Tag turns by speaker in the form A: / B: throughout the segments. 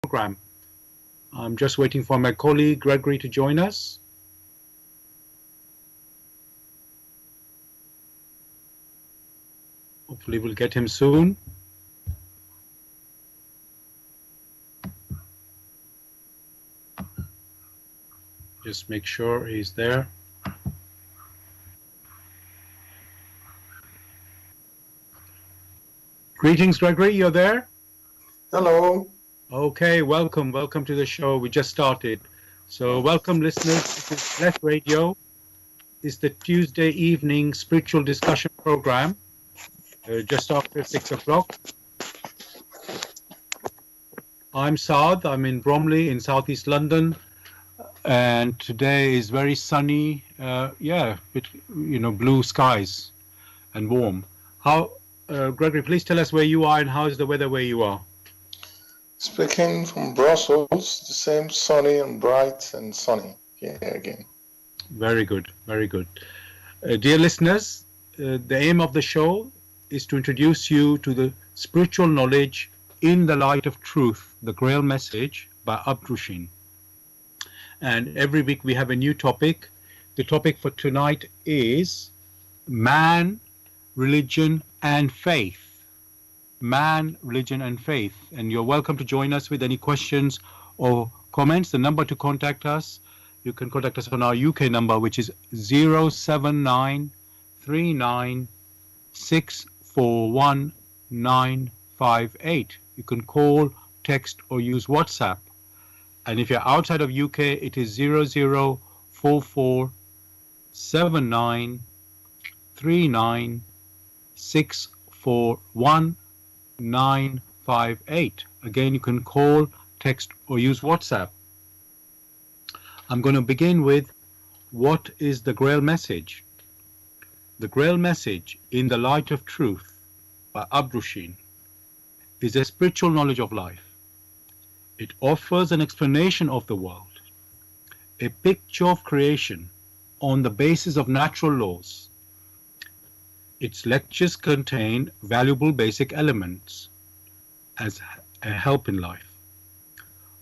A: program. I'm just waiting for my colleague Gregory to join us. Hopefully we'll get him soon. Just make sure he's there. Greetings, Gregory, you're there?
B: Hello.
A: Okay, welcome to the show. We just started. So welcome, listeners. This is Bless Radio. It's the Tuesday evening spiritual discussion program, just after 6 o'clock. I'm Saad. I'm in Bromley in southeast London, and today is very sunny. Blue skies and warm. Gregory, please tell us where you are and how is the weather where you are?
B: Speaking from Brussels, the same sunny and bright and sunny here again.
A: Very good, very good. Dear listeners, the aim of the show is to introduce you to the spiritual knowledge in the light of truth, the Grail message by Abdushin. And every week we have a new topic. The topic for tonight is man, religion and faith. Man, religion and faith. And you're welcome to join us with any questions or comments. The number to contact us, you can contact us on our UK number, which is 07939641958. You can call, text or use WhatsApp. And if you're outside of UK, it is 00447939641958. Again, you can call, text or use WhatsApp. I'm going to begin with what is the Grail message? The Grail message in the light of truth by Abdushin is a spiritual knowledge of life. It offers an explanation of the world, a picture of creation on the basis of natural laws. Its lectures contain valuable basic elements as a help in life.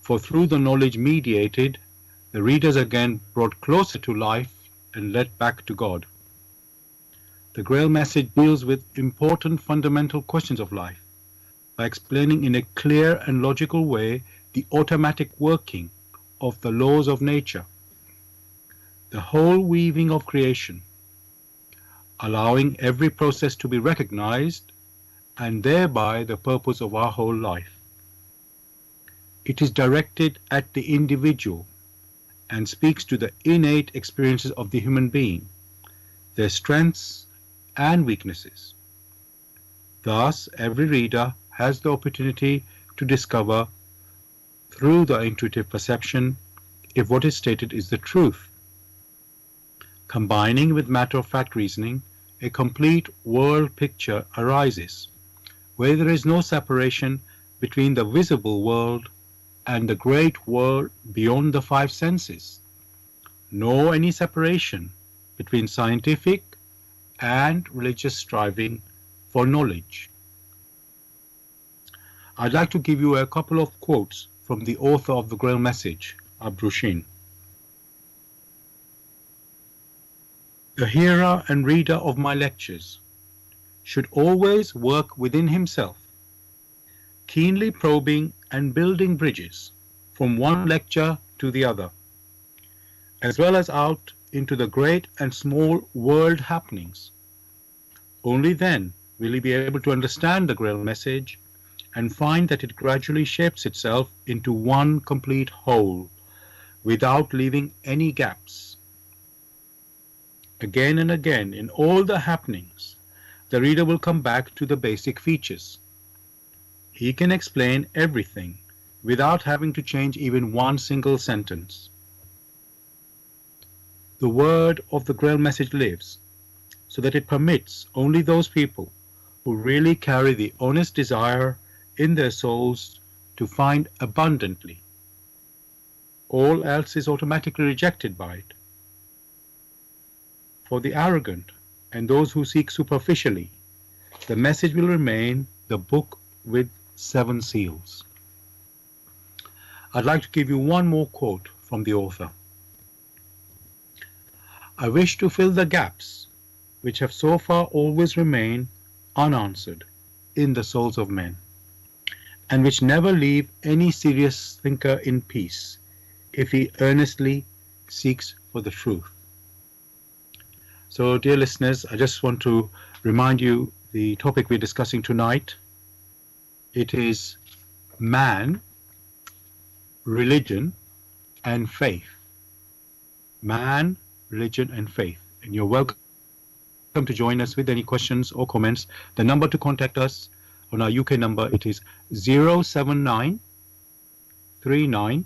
A: For through the knowledge mediated, the readers again brought closer to life and led back to God. The Grail message deals with important fundamental questions of life by explaining in a clear and logical way the automatic working of the laws of nature, the whole weaving of creation, allowing every process to be recognized and thereby the purpose of our whole life. It is directed at the individual and speaks to the innate experiences of the human being, their strengths and weaknesses. Thus, every reader has the opportunity to discover through the intuitive perception if what is stated is the truth. Combining with matter-of-fact reasoning, a complete world picture arises, where there is no separation between the visible world and the great world beyond the five senses, nor any separation between scientific and religious striving for knowledge. I'd like to give you a couple of quotes from the author of the Grail message, Abdushin. The hearer and reader of my lectures should always work within himself, keenly probing and building bridges from one lecture to the other, as well as out into the great and small world happenings. Only then will he be able to understand the Grail message and find that it gradually shapes itself into one complete whole, without leaving any gaps. Again and again, in all the happenings, the reader will come back to the basic features. He can explain everything without having to change even one single sentence. The word of the Grail message lives, so that it permits only those people who really carry the honest desire in their souls to find abundantly. All else is automatically rejected by it. For the arrogant and those who seek superficially, the message will remain the book with 7 seals. I'd like to give you one more quote from the author. I wish to fill the gaps which have so far always remained unanswered in the souls of men, and which never leave any serious thinker in peace if he earnestly seeks for the truth. So, dear listeners, I just want to remind you the topic we're discussing tonight. It is man, religion, and faith. Man, religion, and faith. And you're welcome to join us with any questions or comments. The number to contact us on our UK number, it is 079 39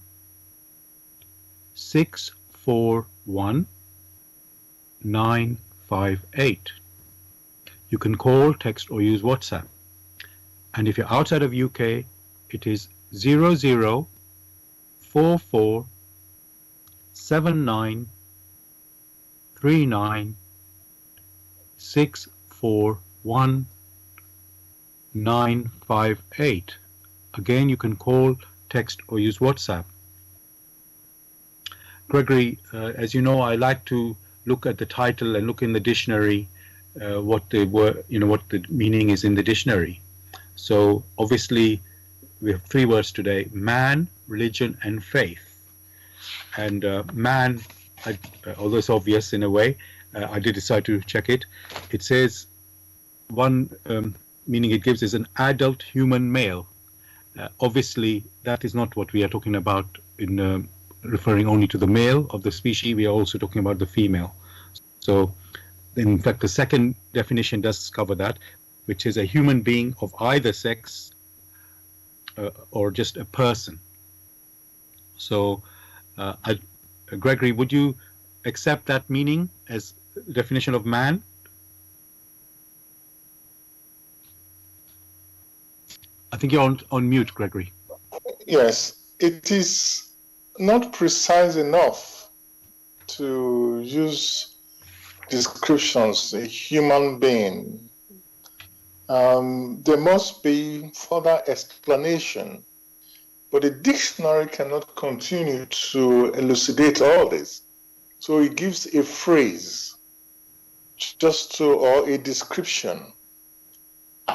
A: 641 958. You can call, text, or use WhatsApp. And if you're outside of UK, it is 0044 79 39 641 958. Again, you can call, text, or use WhatsApp. Gregory, as you know, I like to look at the title and look in the dictionary what the word, what the meaning is in the dictionary. So obviously, we have three words today: man, religion, and faith. And man, although it's obvious in a way, I did decide to check it. It says one meaning it gives is an adult human male. Obviously, that is not what we are talking about in referring only to the male of the species. We are also talking about the female. So, in fact, the second definition does cover that, which is a human being of either sex or just a person. So, Gregory, would you accept that meaning as the definition of man? I think you're on mute, Gregory.
B: Yes, it is not precise enough to use descriptions, a human being. There must be further explanation, but the dictionary cannot continue to elucidate all this. So it gives a phrase or a description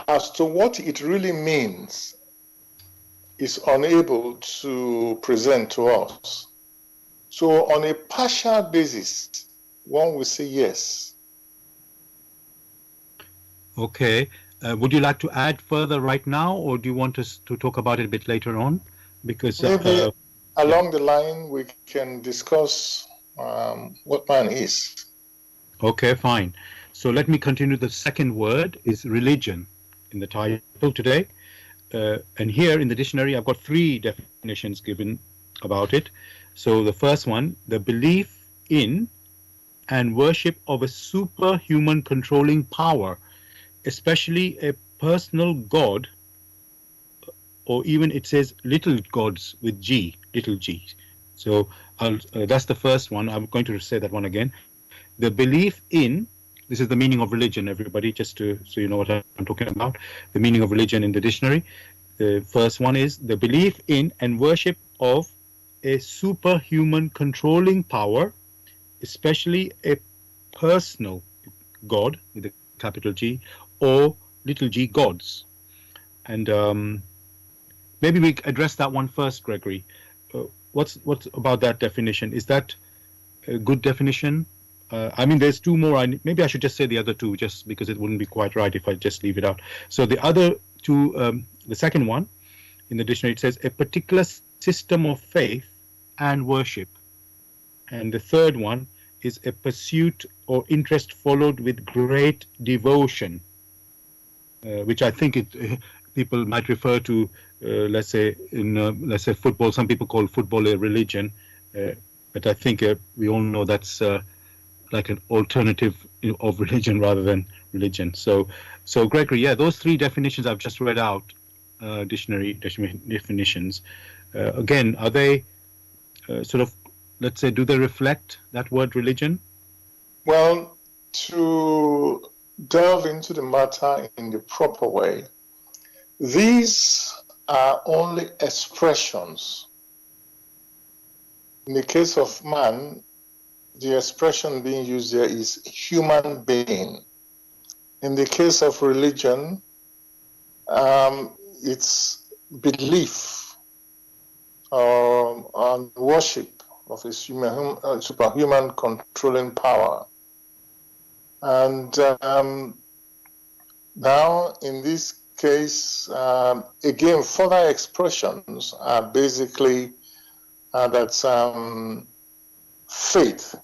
B: as to what it really means is unable to present to us. So on a partial basis, one will say yes.
A: Okay. Would you like to add further right now, or do you want us to talk about it a bit later on? Because
B: maybe along the line we can discuss what man is.
A: Okay, fine. So let me continue. The second word is religion in the title today. And here in the dictionary, I've got three definitions given about it. So the first one, the belief in and worship of a superhuman controlling power, especially a personal god, or even it says little gods with G, little g. So that's the first one. I'm going to say that one again. The belief in, this is the meaning of religion, everybody, just so you know what I'm talking about, the meaning of religion in the dictionary. The first one is the belief in and worship of a superhuman controlling power, especially a personal god with a capital G, or little g gods. And maybe we address that one first, Gregory. What's about that definition? Is that a good definition? I mean, there's two more. Maybe I should just say the other two, just because it wouldn't be quite right if I just leave it out. So the other two, the second one in the dictionary, it says a particular system of faith and worship. And the third one is a pursuit or interest followed with great devotion, which I think people might refer to, let's say football. Some people call football a religion, but I think we all know that's like an alternative of religion rather than religion. So Gregory, yeah, those three definitions I've just read out, dictionary definitions. Again, are they sort of, let's say, do they reflect that word religion?
B: Well, to delve into the matter in the proper way, these are only expressions In the case of man, the expression being used there is human being. In the case of religion, it's belief and worship of a superhuman controlling power. And now, in this case, again, further expressions are basically that's faith,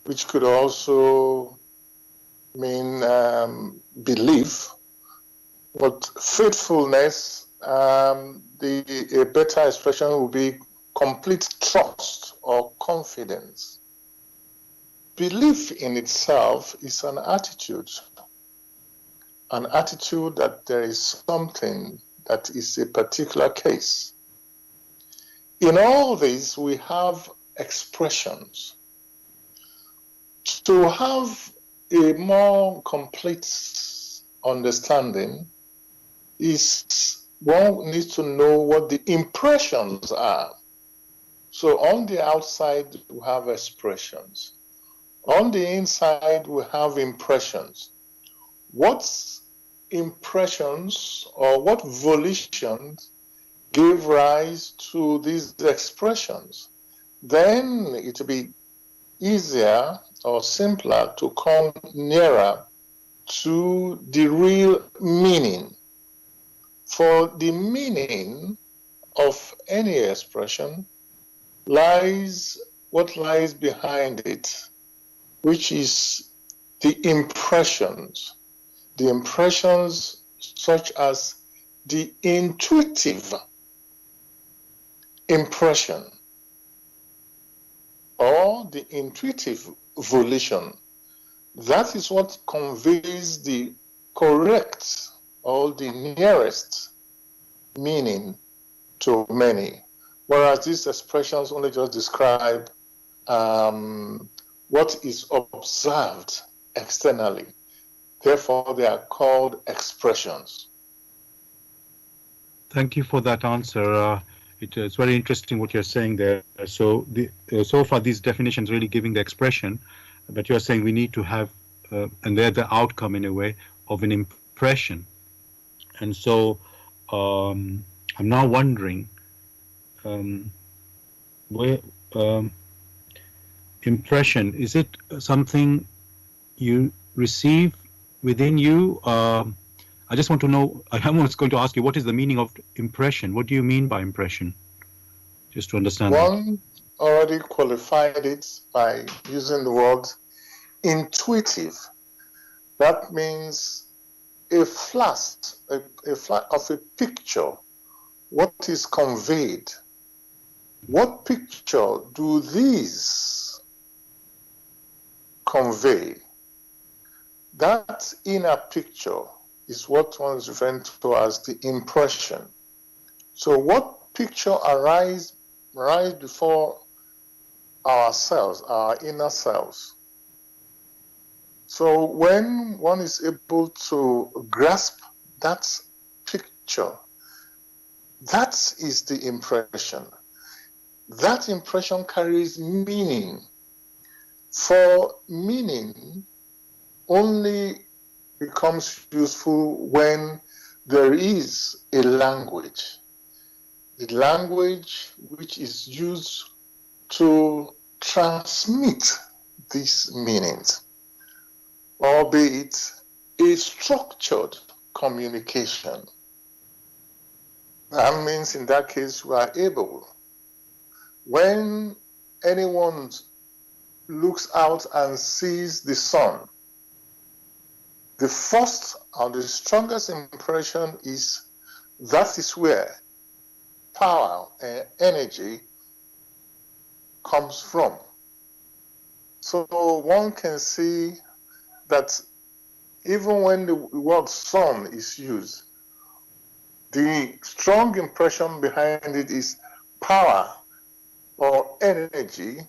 B: which could also mean belief, but faithfulness, a better expression would be complete trust or confidence. Belief in itself is an attitude that there is something that is a particular case. In all this, we have expressions. To have a more complete understanding is one needs to know what the impressions are. So on the outside, we have expressions. On the inside, we have impressions. What impressions or what volitions give rise to these expressions? Then it will be easier or simpler to come nearer to the real meaning. For the meaning of any expression lies what lies behind it, which is the impressions such as the intuitive impression or the intuitive volition. That is what conveys the correct or the nearest meaning to many, whereas these expressions only just describe what is observed externally. Therefore, they are called expressions.
A: Thank you for that answer. It's very interesting what you're saying there. So, so far these definitions really giving the expression, but you're saying we need to have, and they're the outcome in a way of an impression. And so, I'm now wondering, where impression, is it something you receive within you? I just want to know, I'm almost going to ask you, what is the meaning of impression? What do you mean by impression? Just to understand that.
B: One already qualified it by using the word intuitive. That means a flash of a picture. What is conveyed? What picture do these convey? That inner picture is what one is referring to as the impression. So what picture arises right before ourselves, our inner selves? So when one is able to grasp that picture, that is the impression. That impression carries meaning. For meaning only becomes useful when there is a language. The language which is used to transmit these meanings, albeit a structured communication. That means in that case we are able, when anyone looks out and sees the sun, the first and the strongest impression is that is where power and energy comes from. So one can see that even when the word sun is used, the strong impression behind it is power or energy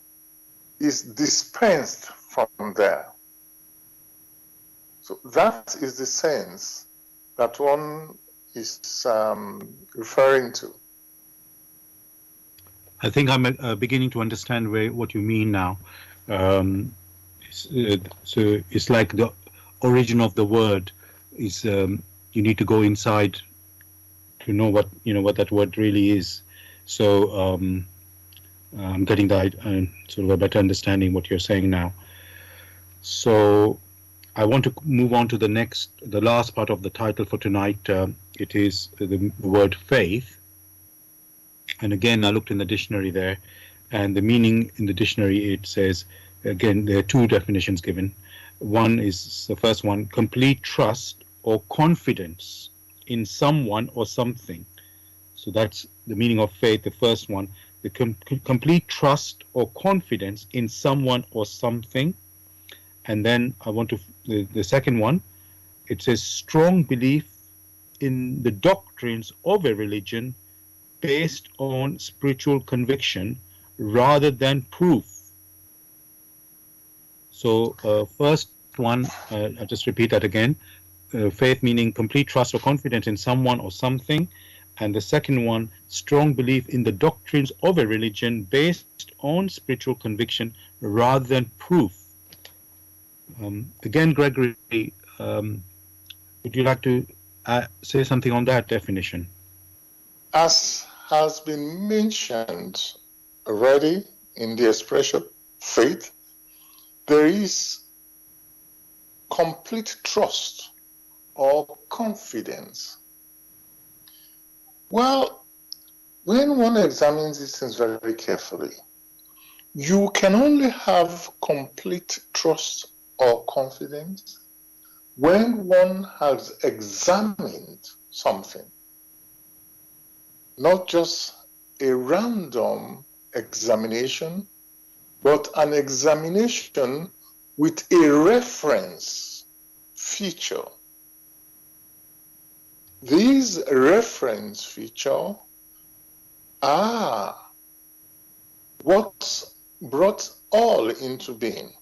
B: is dispensed from there. So that is the sense that one is referring to.
A: I think I'm beginning to understand what you mean now. Um, so it's like the origin of the word is you need to go inside to know what that word really is. So I'm getting that sort of a better understanding what you're saying now. So I want to move on to the last part of the title for tonight. It is the word faith. And again, I looked in the dictionary there, and the meaning in the dictionary, it says, again, there are two definitions given. One is the first one, complete trust or confidence in someone or something. So that's the meaning of faith, the first one, the complete trust or confidence in someone or something. And then I want to, the second one, it says strong belief in the doctrines of a religion based on spiritual conviction rather than proof. So first one, I'll just repeat that again. Faith meaning complete trust or confidence in someone or something. And the second one, strong belief in the doctrines of a religion based on spiritual conviction rather than proof. Again, Gregory, would you like to say something on that definition?
B: As has been mentioned already in the expression faith, there is complete trust or confidence. Well, when one examines these things very carefully, you can only have complete trust or confidence when one has examined something, not just a random examination, but an examination with a reference feature. These reference features are what brought all into being.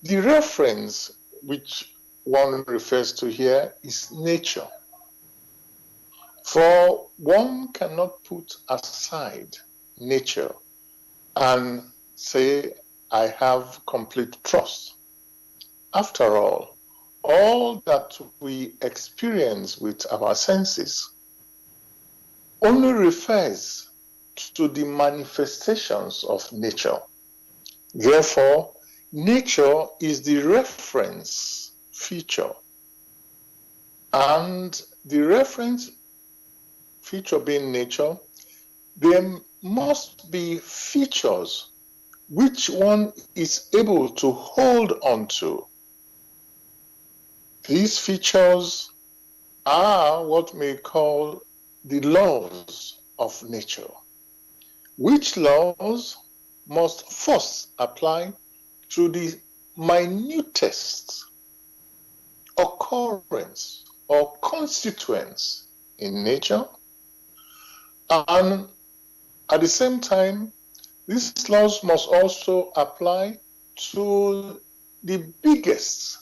B: The reference which one refers to here is nature. For one cannot put aside nature and say, I have complete trust. After all that we experience with our senses only refers to the manifestations of nature. Therefore, nature is the reference feature. And the reference feature being nature, there must be features which one is able to hold on to. These features are what we call the laws of nature, which laws must first apply to the minutest occurrence or constituents in nature, and at the same time, these laws must also apply to the biggest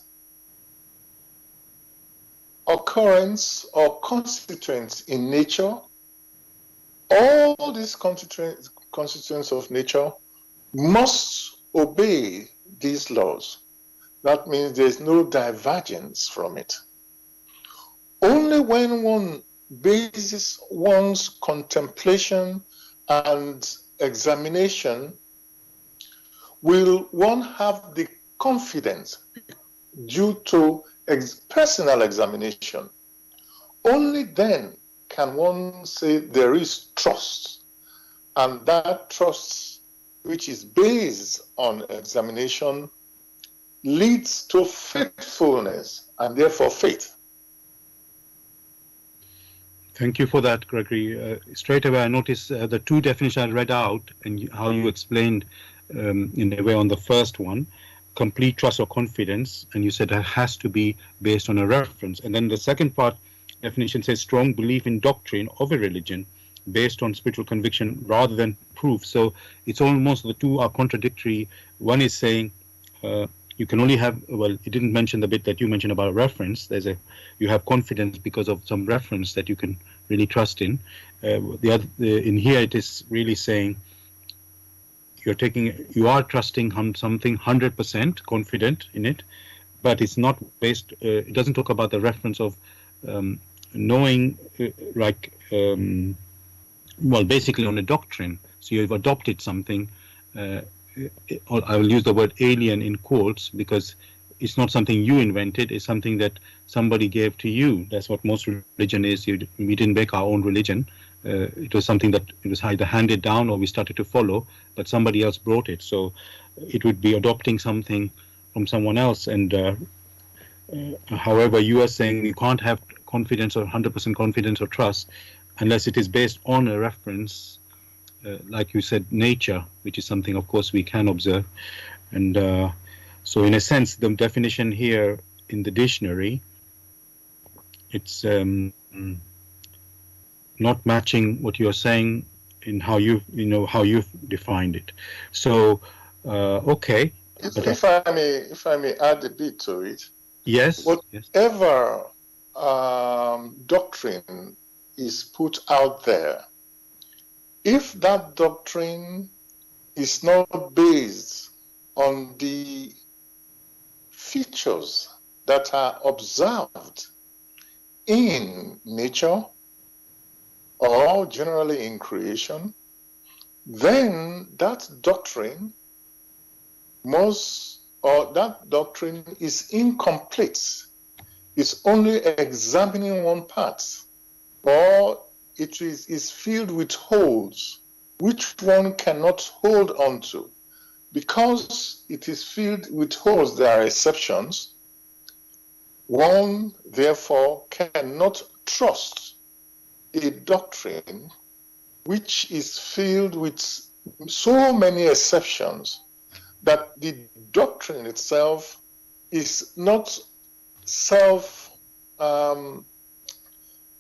B: occurrence or constituents in nature. All these constituents of nature must obey these laws. That means there's no divergence from it. Only when one bases one's contemplation and examination will one have the confidence due to personal examination. Only then can one say there is trust, and that trust, which is based on examination, leads to faithfulness and therefore faith.
A: Thank you for that, Gregory. Straight away, I noticed the two definitions I read out and how you explained in a way on the first one, complete trust or confidence, and you said it has to be based on a reference. And then the second part definition says strong belief in doctrine of a religion based on spiritual conviction rather than proof. So it's almost the two are contradictory. One is saying you can only have, well, it didn't mention the bit that you mentioned about reference. You have confidence because of some reference that you can really trust in. In here it is really saying you are trusting on something 100% confident in it, but it's not based. It doesn't talk about the reference of knowing, well, basically on a doctrine. So you've adopted something. I will use the word alien in quotes because it's not something you invented. It's something that somebody gave to you. That's what most religion is. We didn't make our own religion. It was something that it was either handed down or we started to follow, but somebody else brought it. So it would be adopting something from someone else. And however, you are saying you can't have confidence or 100% confidence or trust unless it is based on a reference, like you said, nature, which is something, of course, we can observe. And so in a sense, the definition here in the dictionary, it's not matching what you're saying in how you've defined it. So okay.
B: If I may add a bit to it.
A: Yes.
B: Whatever doctrine is put out there, if that doctrine is not based on the features that are observed in nature or generally in creation, then that doctrine is incomplete. It's only examining one part, or it is filled with holes, which one cannot hold on to. Because it is filled with holes, there are exceptions. One, therefore, cannot trust a doctrine which is filled with so many exceptions that the doctrine itself is not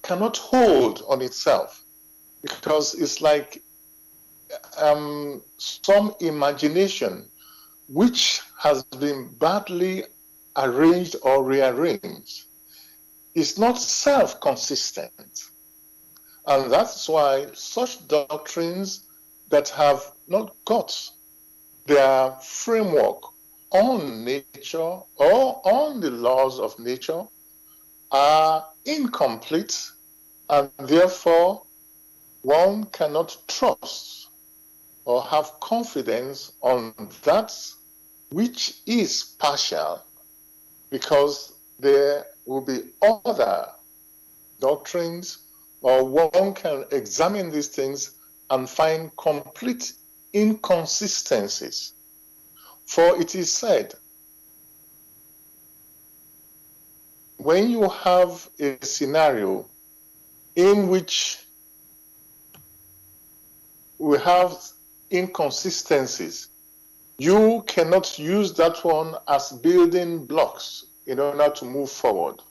B: cannot hold on itself, because it's like some imagination which has been badly arranged or rearranged is not self-consistent. And that's why such doctrines that have not got their framework on nature or on the laws of nature are incomplete, and therefore one cannot trust or have confidence on that which is partial, because there will be other doctrines, or one can examine these things and find complete inconsistencies. For it is said, when you have a scenario in which we have inconsistencies, you cannot use that one as building blocks in order to move forward.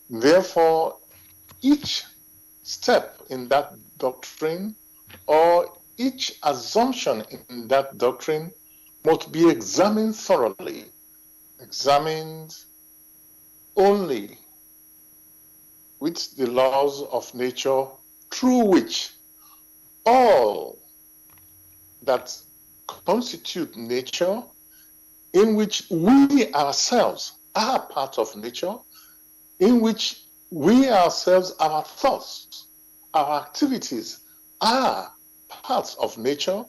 B: Therefore, each step in that doctrine or each assumption in that doctrine must be examined thoroughly, examined only with the laws of nature, through which all that constitute nature, in which we ourselves are part of nature, in which we ourselves, our thoughts, our activities are parts of nature,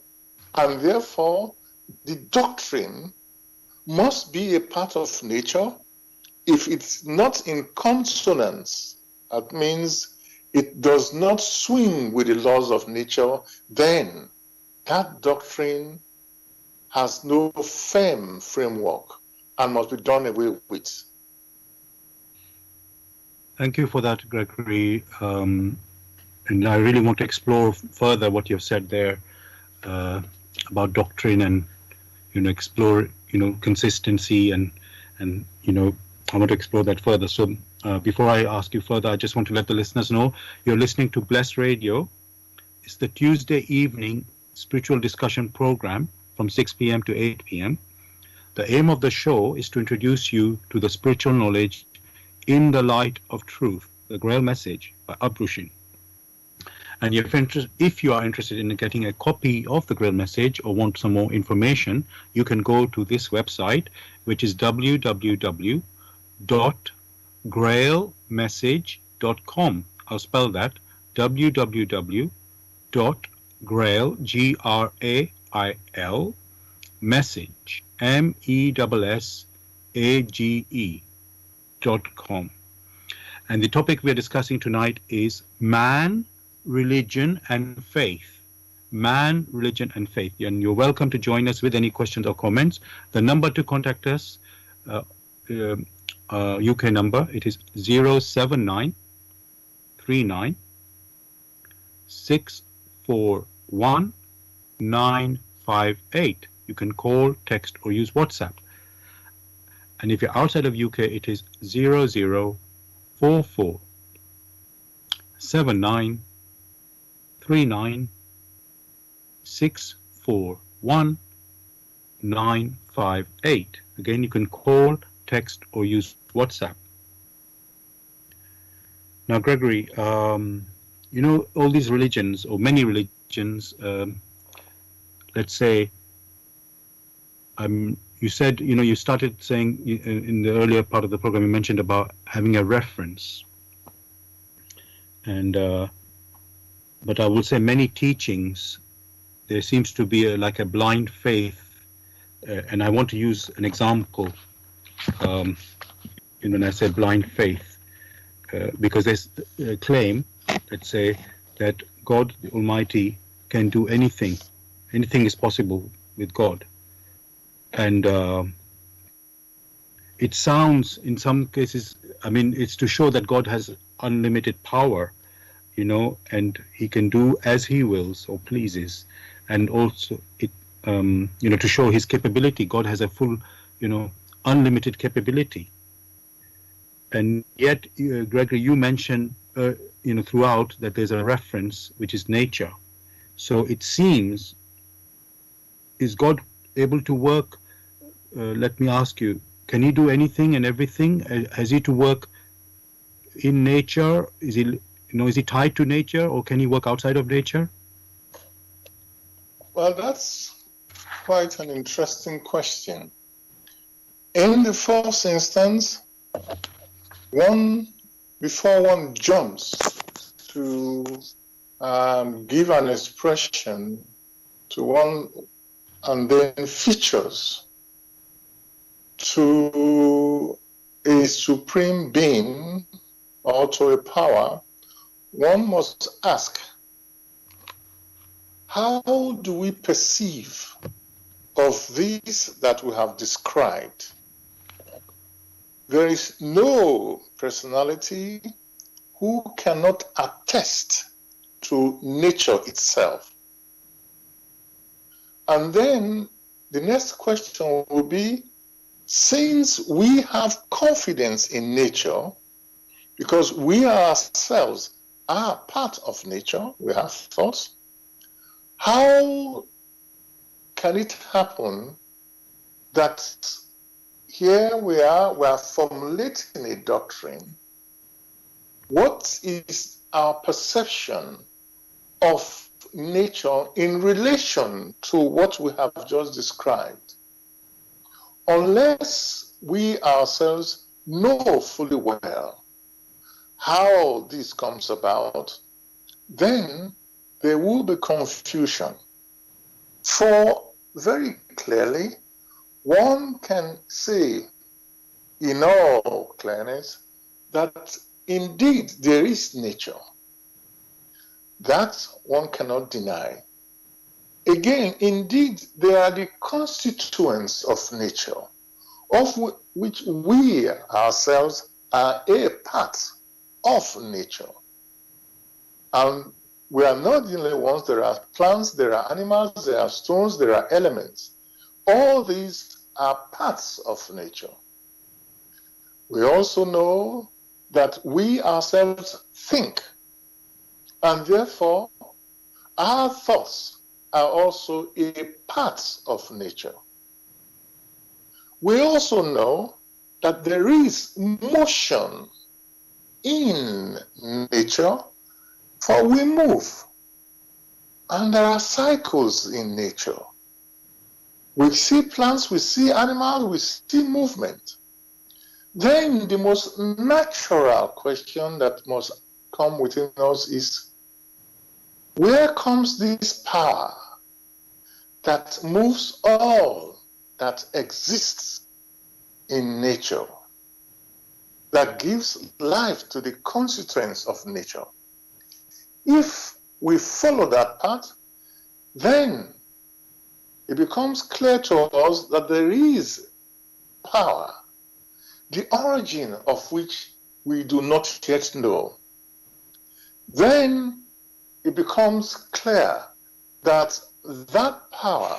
B: and therefore the doctrine must be a part of nature. If it's not in consonance, that means it does not swing with the laws of nature, then that doctrine has no firm framework and must be done away with.
A: Thank you for that, Gregory. And I really want to explore further what you've said there about doctrine, and explore consistency, and I want to explore that further. So before I ask you further, I just want to let the listeners know you're listening to Bless Radio. It's the Tuesday evening spiritual discussion program from 6 p.m. to 8 p.m. The aim of the show is to introduce you to the spiritual knowledge in the light of truth, the Grail message by Abrushin. And if you are interested in getting a copy of the Grail message or want some more information, you can go to this website, which is www.grailmessage.com. I'll spell that: www.grail, Grail, message, MESSAGE.com. And the topic we are discussing tonight is man, religion, and faith. Man, religion, and faith. And you're welcome to join us with any questions or comments. The number to contact us, UK number, it is 079 39 641 958. You can call, text, or use WhatsApp. And if you're outside of UK, it is 0044 79 39 641 958. Again, you can call, text, or use WhatsApp. Now, Gregory, you know, all these religions, or many religions, let's say, you said, you know, you started saying in the earlier part of the program, you mentioned about having a reference. And, but I would say many teachings, there seems to be like a blind faith. And I want to use an example, you know, when I say blind faith, because there's a claim, let's say, that God the Almighty can do anything. Anything is possible with God. And it sounds, in some cases, I mean, it's to show that God has unlimited power, you know, and he can do as he wills or pleases. And also, it, you know, to show his capability. God has a full, you know, unlimited capability. And yet, Gregory, you mentioned, you know, throughout that there's a reference, which is nature. So it seems, is God able to work? Let me ask you, can he do anything and everything? Has he to work in nature? Is he, you know, is he tied to nature, or can he work outside of nature?
B: Well, that's quite an interesting question. In the first instance, before one jumps to give an expression to one and then features to a supreme being or to a power, one must ask, how do we perceive of these that we have described? There is no personality who cannot attest to nature itself. And then the next question will be, since we have confidence in nature, because we ourselves are part of nature, we have thoughts, how can it happen that here we are formulating a doctrine? What is our perception of nature in relation to what we have just described? Unless we ourselves know fully well how this comes about, then there will be confusion. For very clearly, one can say in all clearness that indeed there is nature. That one cannot deny. Again, indeed, there are the constituents of nature, of which we ourselves are a part of nature. And we are not the only ones. There are plants, there are animals, there are stones, there are elements. All these are parts of nature. We also know that we ourselves think, and therefore our thoughts are also a part of nature. We also know that there is motion in nature, for we move, And there are cycles in nature. We see plants, we see animals, we see movement. Then the most natural question that must come within us is, where comes this power that moves all that exists in nature, that gives life to the constituents of nature? If we follow that path, then it becomes clear to us that there is power, the origin of which we do not yet know. Then it becomes clear that that power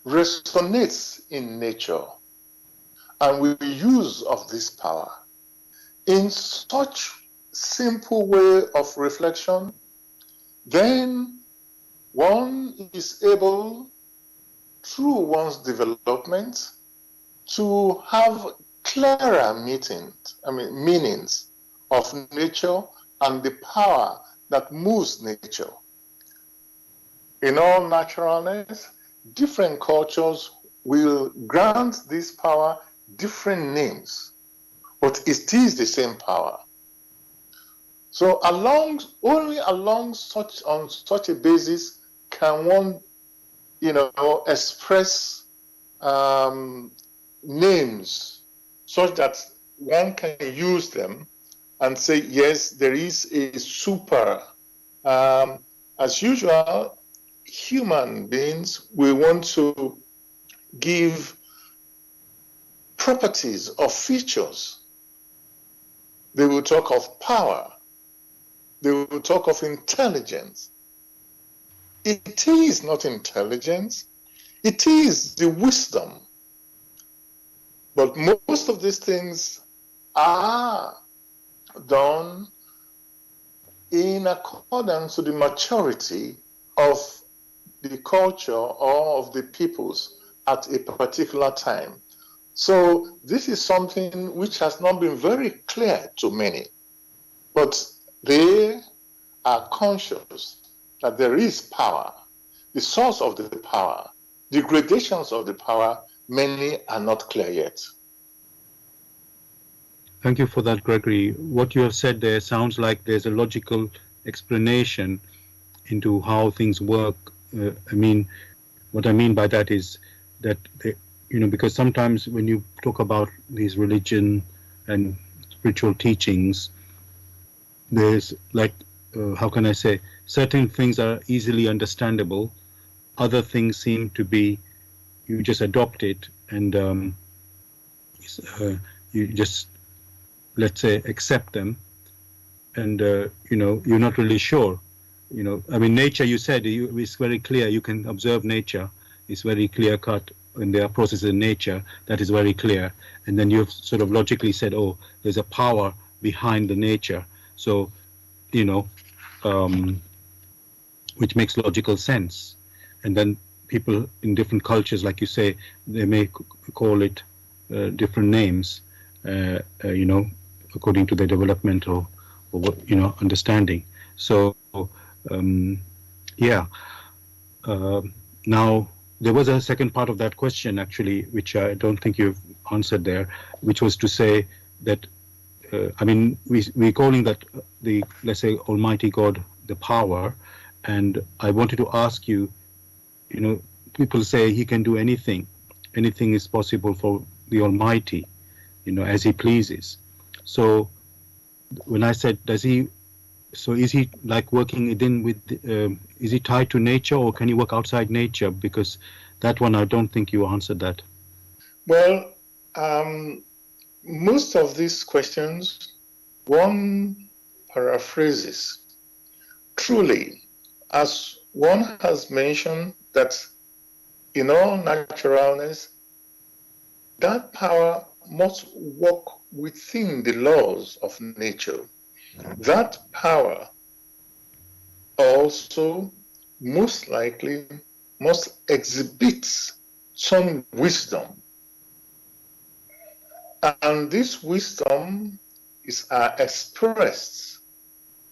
B: resonates in nature, and we use of this power in such simple way of reflection, then one is able, through one's development, to have clearer meanings of nature and the power that moves nature. In all naturalness, different cultures will grant this power different names, but it is the same power. So only on such a basis can one, express names such that one can use them and say, yes, there is a super. As usual, human beings will want to give properties or features. They will talk of power. They will talk of intelligence. It is not intelligence. It is the wisdom. But most of these things are done in accordance to the maturity of the culture or of the peoples at a particular time. So this is something which has not been very clear to many, but they are conscious that there is power. The source of the power, the gradations of the power, many are not clear yet.
A: Thank you for that, Gregory. What you have said there sounds like there's a logical explanation into how things work. What I mean by that is that, because sometimes when you talk about these religion and spiritual teachings, there's how can I say, certain things are easily understandable, other things seem to be, you just adopt it and you just, let's say, accept them, and you're not really sure. Nature, you said, it's very clear. You can observe nature. It's very clear cut, and there are processes in nature that is very clear. And then you've sort of logically said, oh, there's a power behind the nature. So, which makes logical sense. And then people in different cultures, like you say, they may call it different names, according to their developmental or understanding. So now there was a second part of that question actually, which I don't think you've answered there, which was to say that we're calling that the, let's say, Almighty God, the power, and I wanted to ask you, people say he can do anything is possible for the Almighty, as he pleases. So when I said, is he like working within is he tied to nature, or can he work outside nature? Because that one, I don't think you answered that.
B: Well, most of these questions, one paraphrases. Truly, as one has mentioned, that in all naturalness, that power must work within the laws of nature. That power also most likely must exhibit some wisdom. And this wisdom is expressed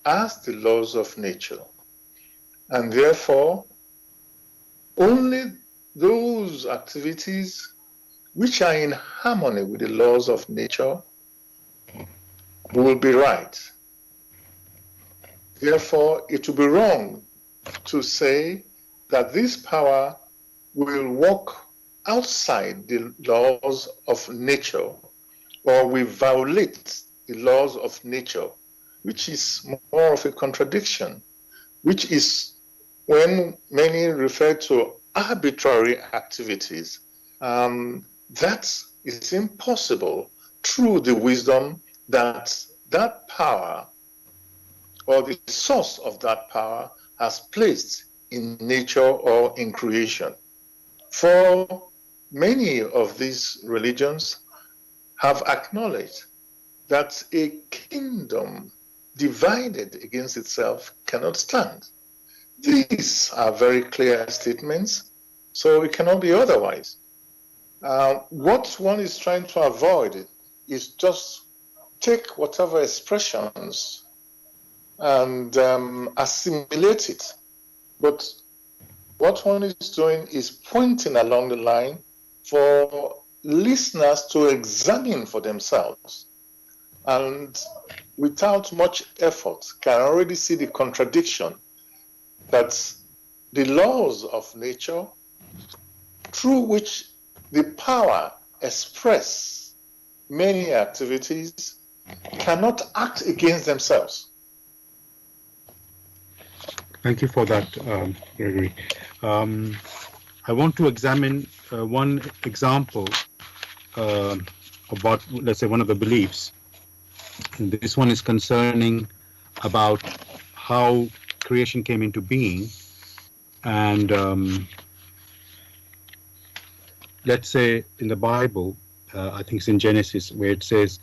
B: as the laws of nature. And therefore, only those activities which are in harmony with the laws of nature will be right. Therefore, it will be wrong to say that this power will work outside the laws of nature or will violate the laws of nature, which is more of a contradiction, which is when many refer to arbitrary activities. That is impossible through the wisdom that that power or the source of that power has placed in nature or in creation. For many of these religions have acknowledged that a kingdom divided against itself cannot stand. These are very clear statements, so it cannot be otherwise. What one is trying to avoid is just take whatever expressions and assimilate it. But what one is doing is pointing along the line for listeners to examine for themselves, and without much effort can already see the contradiction that the laws of nature through which the power express many activities cannot act against themselves.
A: Thank you for that, Gregory. I want to examine one example about, let's say, one of the beliefs. And this one is concerning about how creation came into being. And let's say in the Bible, I think it's in Genesis, where it says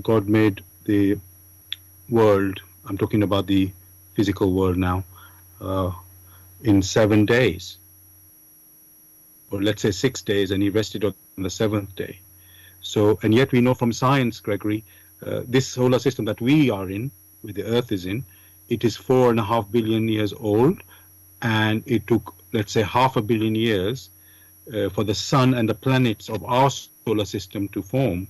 A: God made the world, I'm talking about the physical world now, in 7 days. Or let's say 6 days, and he rested on the seventh day. So, and yet we know from science, Gregory, this solar system that we are in, where the Earth is in, it is 4.5 billion years old, and it took, let's say, 500 million years for the sun and the planets of our solar system to form.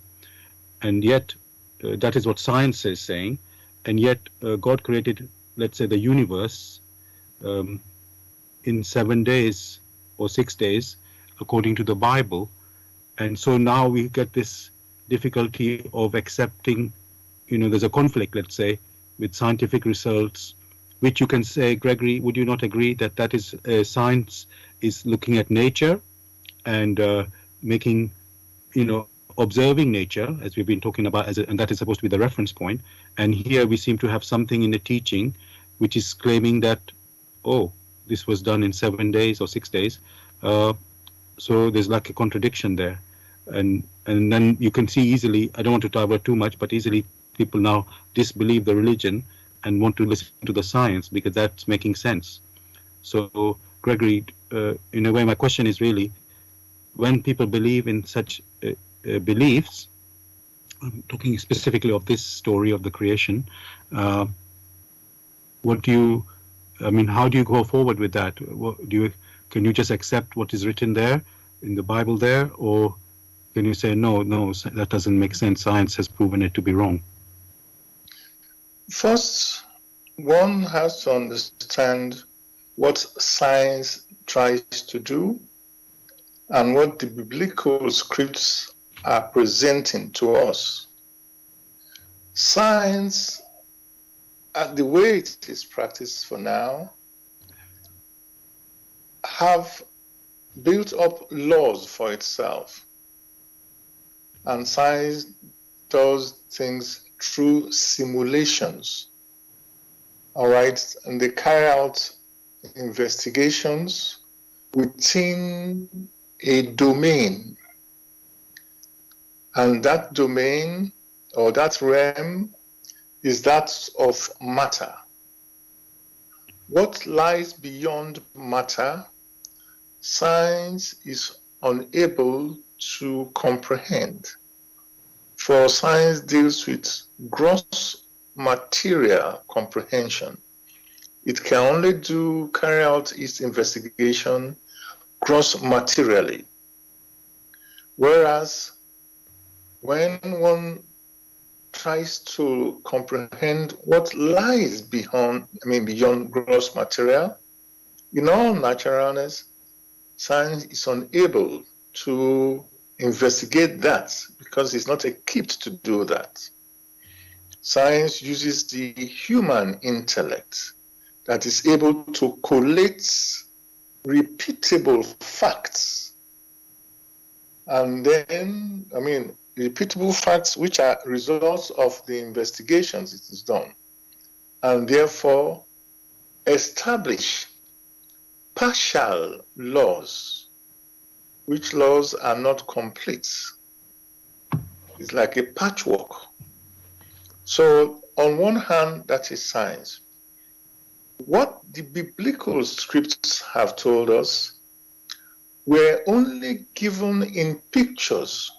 A: And yet, that is what science is saying, and yet God created, let's say, the universe in 7 days or 6 days, according to the Bible. And so now we get this difficulty of accepting, there's a conflict, let's say, with scientific results, which you can say, Gregory, would you not agree that that is science is looking at nature and making, observing nature, as we've been talking about, and that is supposed to be the reference point. And here we seem to have something in the teaching which is claiming that, oh, this was done in 7 days or 6 days. So there's like a contradiction there. And then you can see easily, I don't want to divert too much, but easily people now disbelieve the religion and want to listen to the science because that's making sense. So, Gregory, in a way, my question is really, when people believe in such beliefs, I'm talking specifically of this story of the creation, how do you go forward with that? Can you just accept what is written there in the Bible there, or can you say, no, that doesn't make sense, science has proven it to be wrong?
B: First, one has to understand what science tries to do and what the biblical scripts are presenting to us. Science, the way it is practiced for now, have built up laws for itself. And science does things through simulations. All right, and they carry out investigations within a domain. And that domain or that realm is that of matter. What lies beyond matter, science is unable to comprehend. For science deals with gross material comprehension. it can only carry out its investigation gross materially. Whereas when one tries to comprehend what lies beyond gross material, in all naturalness, science is unable to investigate that because it's not equipped to do that. Science uses the human intellect that is able to collate repeatable facts. And then, repeatable facts which are results of the investigations it is done. And therefore, establish partial laws, which laws are not complete. It's like a patchwork. So, on one hand, that is science. What the biblical scripts have told us were only given in pictures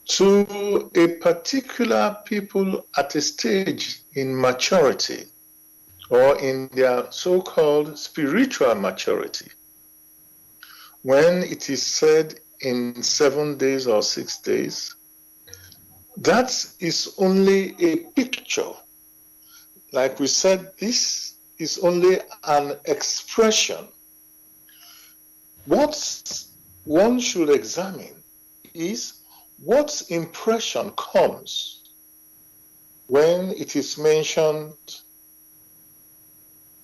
B: to a particular people at a stage in maturity or in their so-called spiritual maturity. When it is said in 7 days or 6 days, that is only a picture. Like we said, this is only an expression. What one should examine is what impression comes when it is mentioned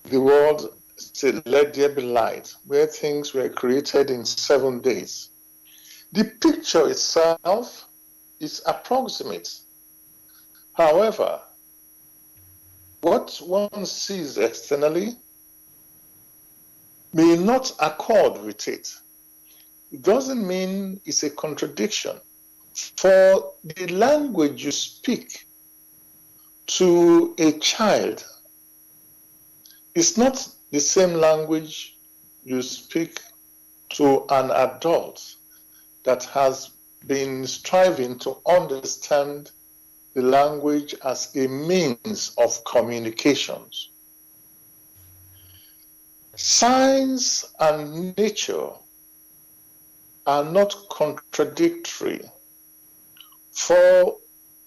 B: the word said, "Let there be light," where things were created in 7 days. The picture itself is approximate. However, what one sees externally may not accord with it. It doesn't mean it's a contradiction. For the language you speak to a child is not the same language you speak to an adult that has been striving to understand the language as a means of communications. Science and nature are not contradictory, for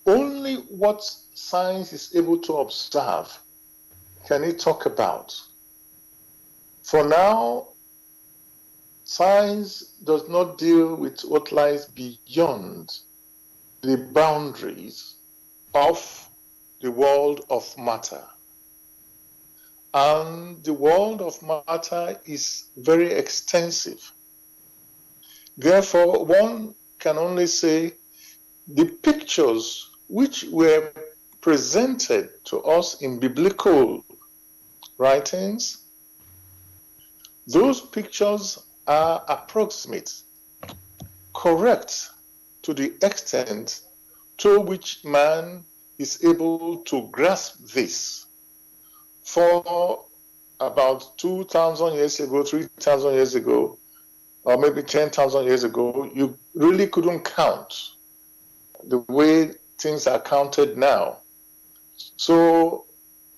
B: only what science is able to observe can it talk about. For now, science does not deal with what lies beyond the boundaries of the world of matter. And the world of matter is very extensive. Therefore, one can only say the pictures which were presented to us in biblical writings, those pictures are approximate, correct to the extent to which man is able to grasp this. For about 2,000 years ago, 3,000 years ago, or maybe 10,000 years ago, you really couldn't count the way things are counted now. So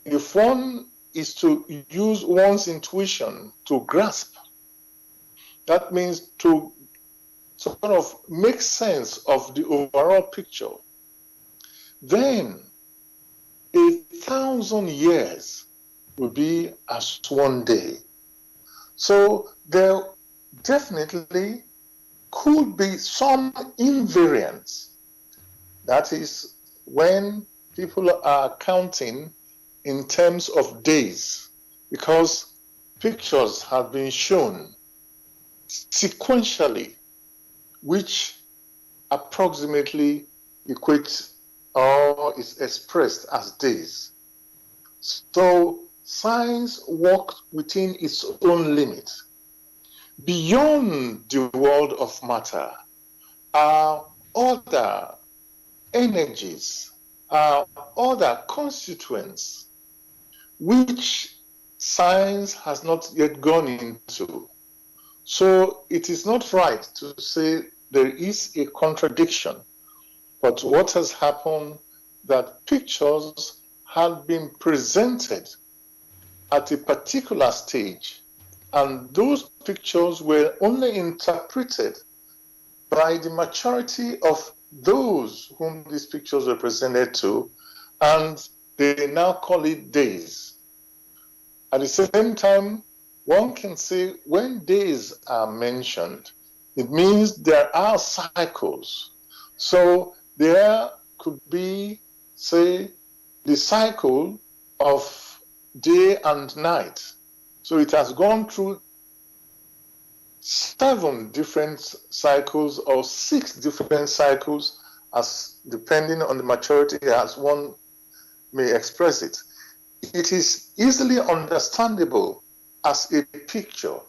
B: if one is to use one's intuition to grasp, that means to sort of make sense of the overall picture, then 1,000 years will be as 1 day. So there definitely could be some invariance. That is when people are counting in terms of days, because pictures have been shown sequentially, which approximately equates or is expressed as days. So science works within its own limits. Beyond the world of matter are other energies, are other constituents which science has not yet gone into. So it is not right to say there is a contradiction, but what has happened that pictures had been presented at a particular stage, and those pictures were only interpreted by the maturity of those whom these pictures were presented to, and they now call it days. At the same time, one can say when days are mentioned, it means there are cycles. So there could be, say, the cycle of day and night. So it has gone through 7 different cycles or 6 different cycles, as depending on the maturity as one may express it. It is easily understandable as a picture,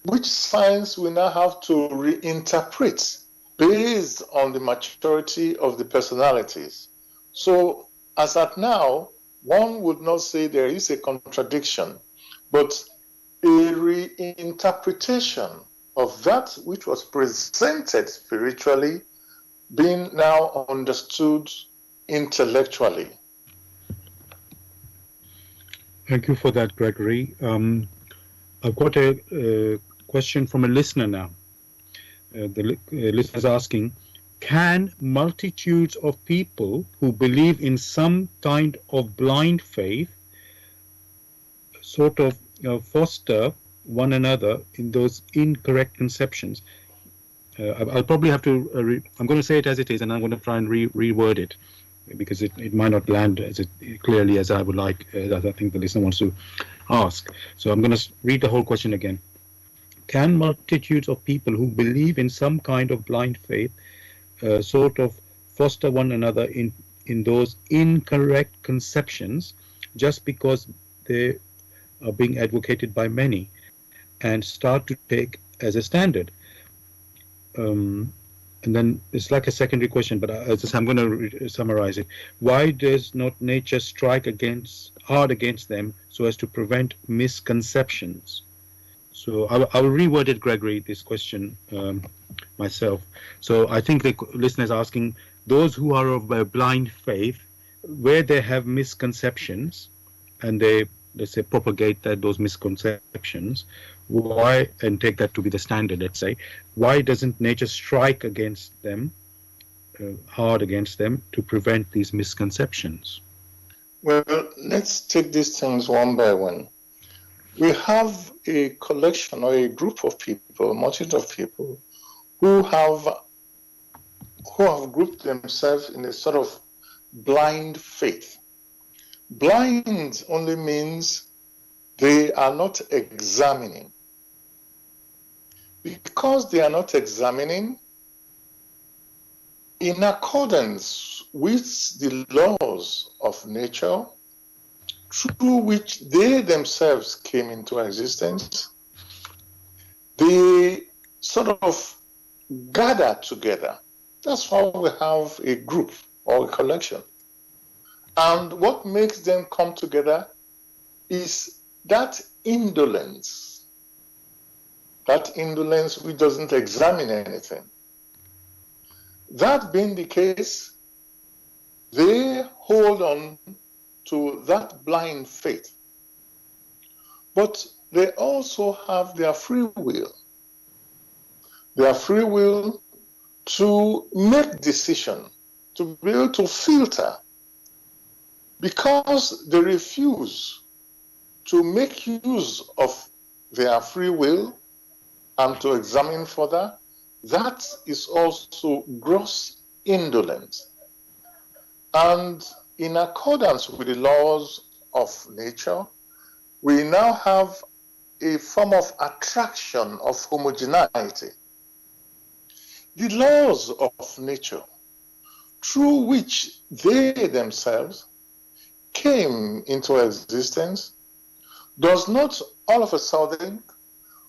B: which science will now have to reinterpret based on the maturity of the personalities. So as at now, one would not say there is a contradiction, but a reinterpretation of that which was presented spiritually being now understood intellectually.
A: Thank you for that, Gregory. I've got a question from a listener now. The listener is asking, can multitudes of people who believe in some kind of blind faith sort of foster one another in those incorrect conceptions? I'll probably have to, I'm going to say it as it is, and I'm going to try and reword it, because it might not land as clearly as I would like, as I think the listener wants to ask. So I'm going to read the whole question again. Can multitudes of people who believe in some kind of blind faith sort of foster one another in those incorrect conceptions just because they are being advocated by many and start to take as a standard? And then it's like a secondary question, but I'm going to summarize it. Why does not nature strike hard against them so as to prevent misconceptions? So I will reword it, Gregory, this question myself. So I think the listener is asking, those who are of a blind faith, where they have misconceptions and they, let's say, propagate those misconceptions, why, and take that to be the standard, let's say, why doesn't nature strike against them, hard against them, to prevent these misconceptions?
B: Well, let's take these things one by one. We have a collection or a group of people, a multitude of people, who have grouped themselves in a sort of blind faith. Blind only means they are not examining. Because they are not examining, in accordance with the laws of nature, through which they themselves came into existence, they sort of gather together. That's why we have a group or a collection. And what makes them come together is that indolence which doesn't examine anything. That being the case, they hold on to that blind faith. But they also have their free will. Their free will to make decision, to be able to filter. Because they refuse to make use of their free will and to examine further, that is also gross indolence. And in accordance with the laws of nature, we now have a form of attraction of homogeneity. The laws of nature, through which they themselves came into existence, does not all of a sudden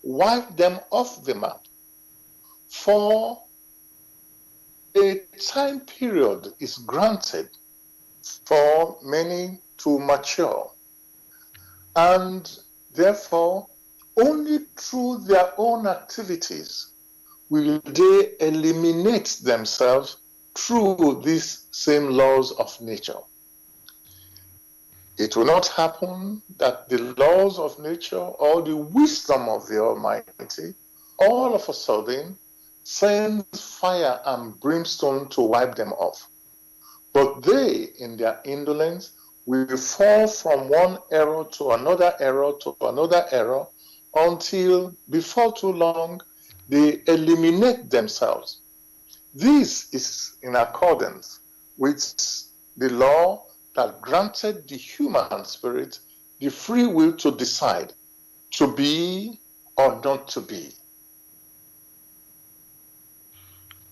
B: wipe them off the map. For a time period is granted for many to mature, and therefore only through their own activities will they eliminate themselves through these same laws of nature. It will not happen that the laws of nature or the wisdom of the Almighty all of a sudden sends fire and brimstone to wipe them off. But they, in their indolence, will fall from one error to another error to another error until, before too long, they eliminate themselves. This is in accordance with the law that granted the human spirit the free will to decide to be or not to be.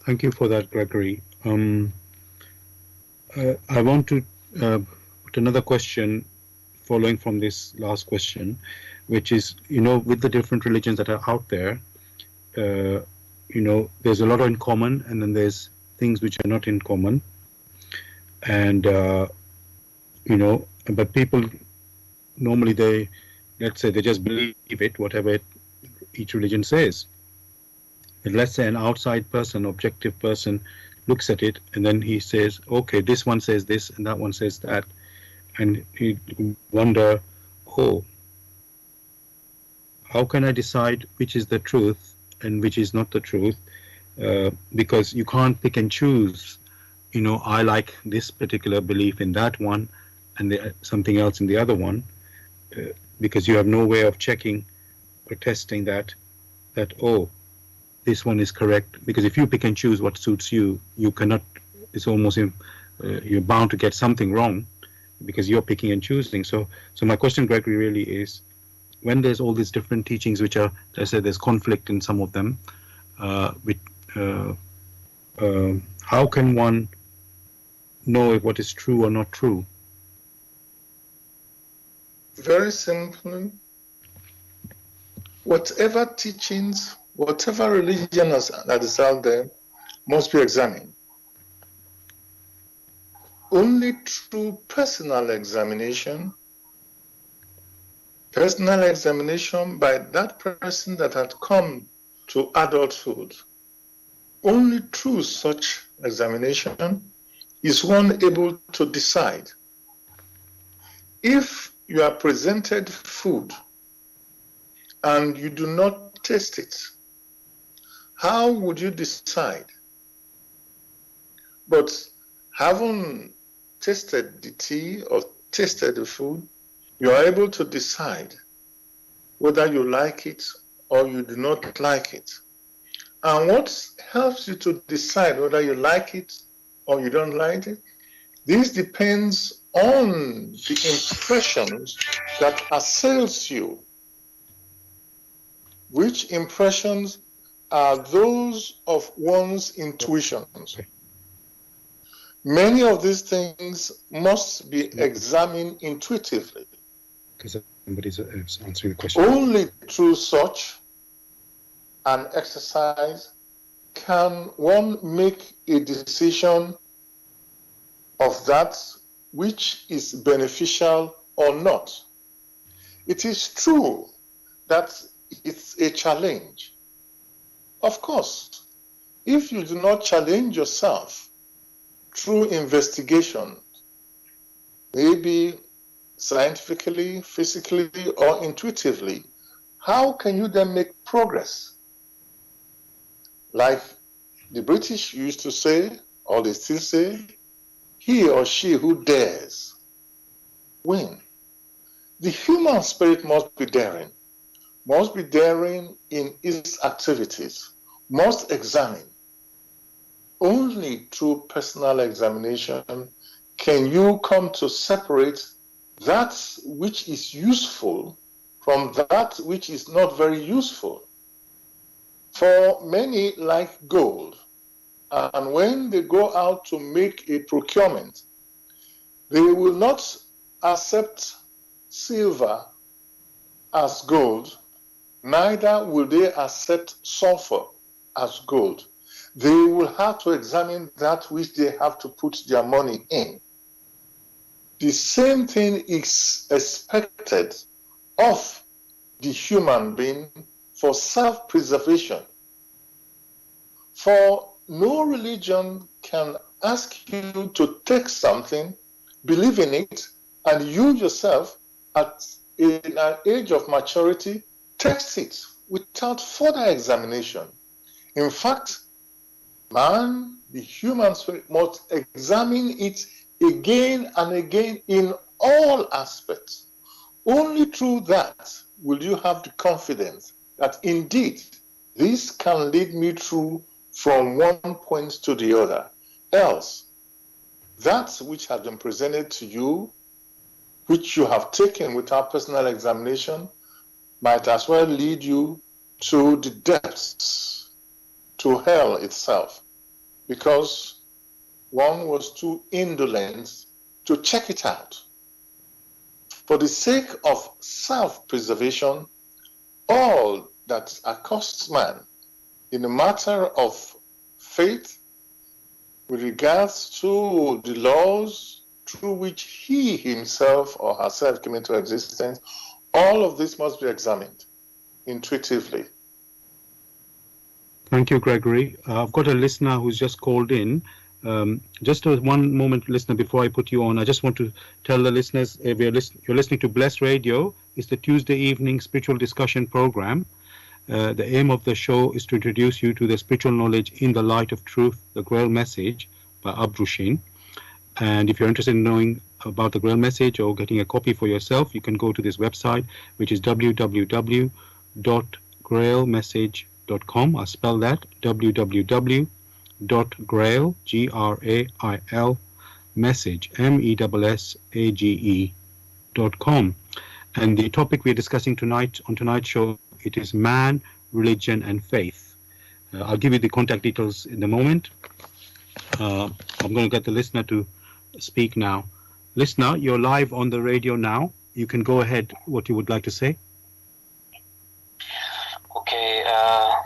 A: Thank you for that, Gregory. I want to put another question following from this last question, which is, with the different religions that are out there, there's a lot in common, and then there's things which are not in common. And, but people normally let's say they just believe it, whatever each religion says. And let's say an outside person, objective person, looks at it, and then he says, okay, this one says this and that one says that, and he wonder, oh, how can I decide which is the truth and which is not the truth? Because you can't pick and choose. I like this particular belief in that one and something else in the other one, because you have no way of checking or testing that this one is correct. Because if you pick and choose what suits you, you cannot. It's almost you're bound to get something wrong because you're picking and choosing. So my question, Gregory, really is, when there's all these different teachings, which are, as I said, there's conflict in some of them, how can one know what is true or not true?
B: Very simply, whatever teachings, whatever religion that is out there must be examined. Only through personal examination by that person that had come to adulthood, only through such examination is one able to decide. If you are presented food and you do not taste it, how would you decide? But having tasted the tea or tasted the food, you are able to decide whether you like it or you do not like it. And what helps you to decide whether you like it or you don't like it? This depends on the impressions that assails you. Which impressions are those of one's intuitions? Many of these things must be examined intuitively.
A: Because somebody's answering the question.
B: Only through such an exercise can one make a decision of that which is beneficial or not. It is true that it's a challenge. Of course, if you do not challenge yourself through investigation, maybe scientifically, physically, or intuitively, how can you then make progress? Like the British used to say, or they still say, he or she who dares win. The human spirit must be daring in its activities, must examine. Only through personal examination can you come to separate that which is useful from that which is not very useful. For many like gold, and when they go out to make a procurement, they will not accept silver as gold, neither will they accept sulfur as gold. They will have to examine that which they have to put their money in. The same thing is expected of the human being for self-preservation. For no religion can ask you to take something, believe in it, and you yourself, in an age of maturity, test it without further examination. In fact, man, the human spirit, must examine it again and again in all aspects. Only through that will you have the confidence that indeed this can lead me through from one point to the other. Else, that which has been presented to you, which you have taken without personal examination, might as well lead you to the depths, to hell itself, because one was too indolent to check it out. For the sake of self-preservation, all that accosts man in the matter of faith with regards to the laws through which he himself or herself came into existence, all of this must be examined intuitively.
A: Thank you, Gregory. I've got a listener who's just called in. Just one moment, listener, before I put you on, I just want to tell the listeners, if you're listening to Bless Radio. It's the Tuesday evening spiritual discussion program. The aim of the show is to introduce you to the spiritual knowledge in the light of truth, the Grail message by Abdushin. And if you're interested in knowing about the Grail message or getting a copy for yourself, you can go to this website, which is www.grailmessage.com. I'll spell that, www.grail, Grail, message, message.com. And the topic we're discussing tonight on tonight's show, it is man, religion, and faith. I'll give you the contact details in a moment. I'm going to get the listener to speak now. Listener, you're live on the radio now. You can go ahead, what you would like to say.
C: Okay,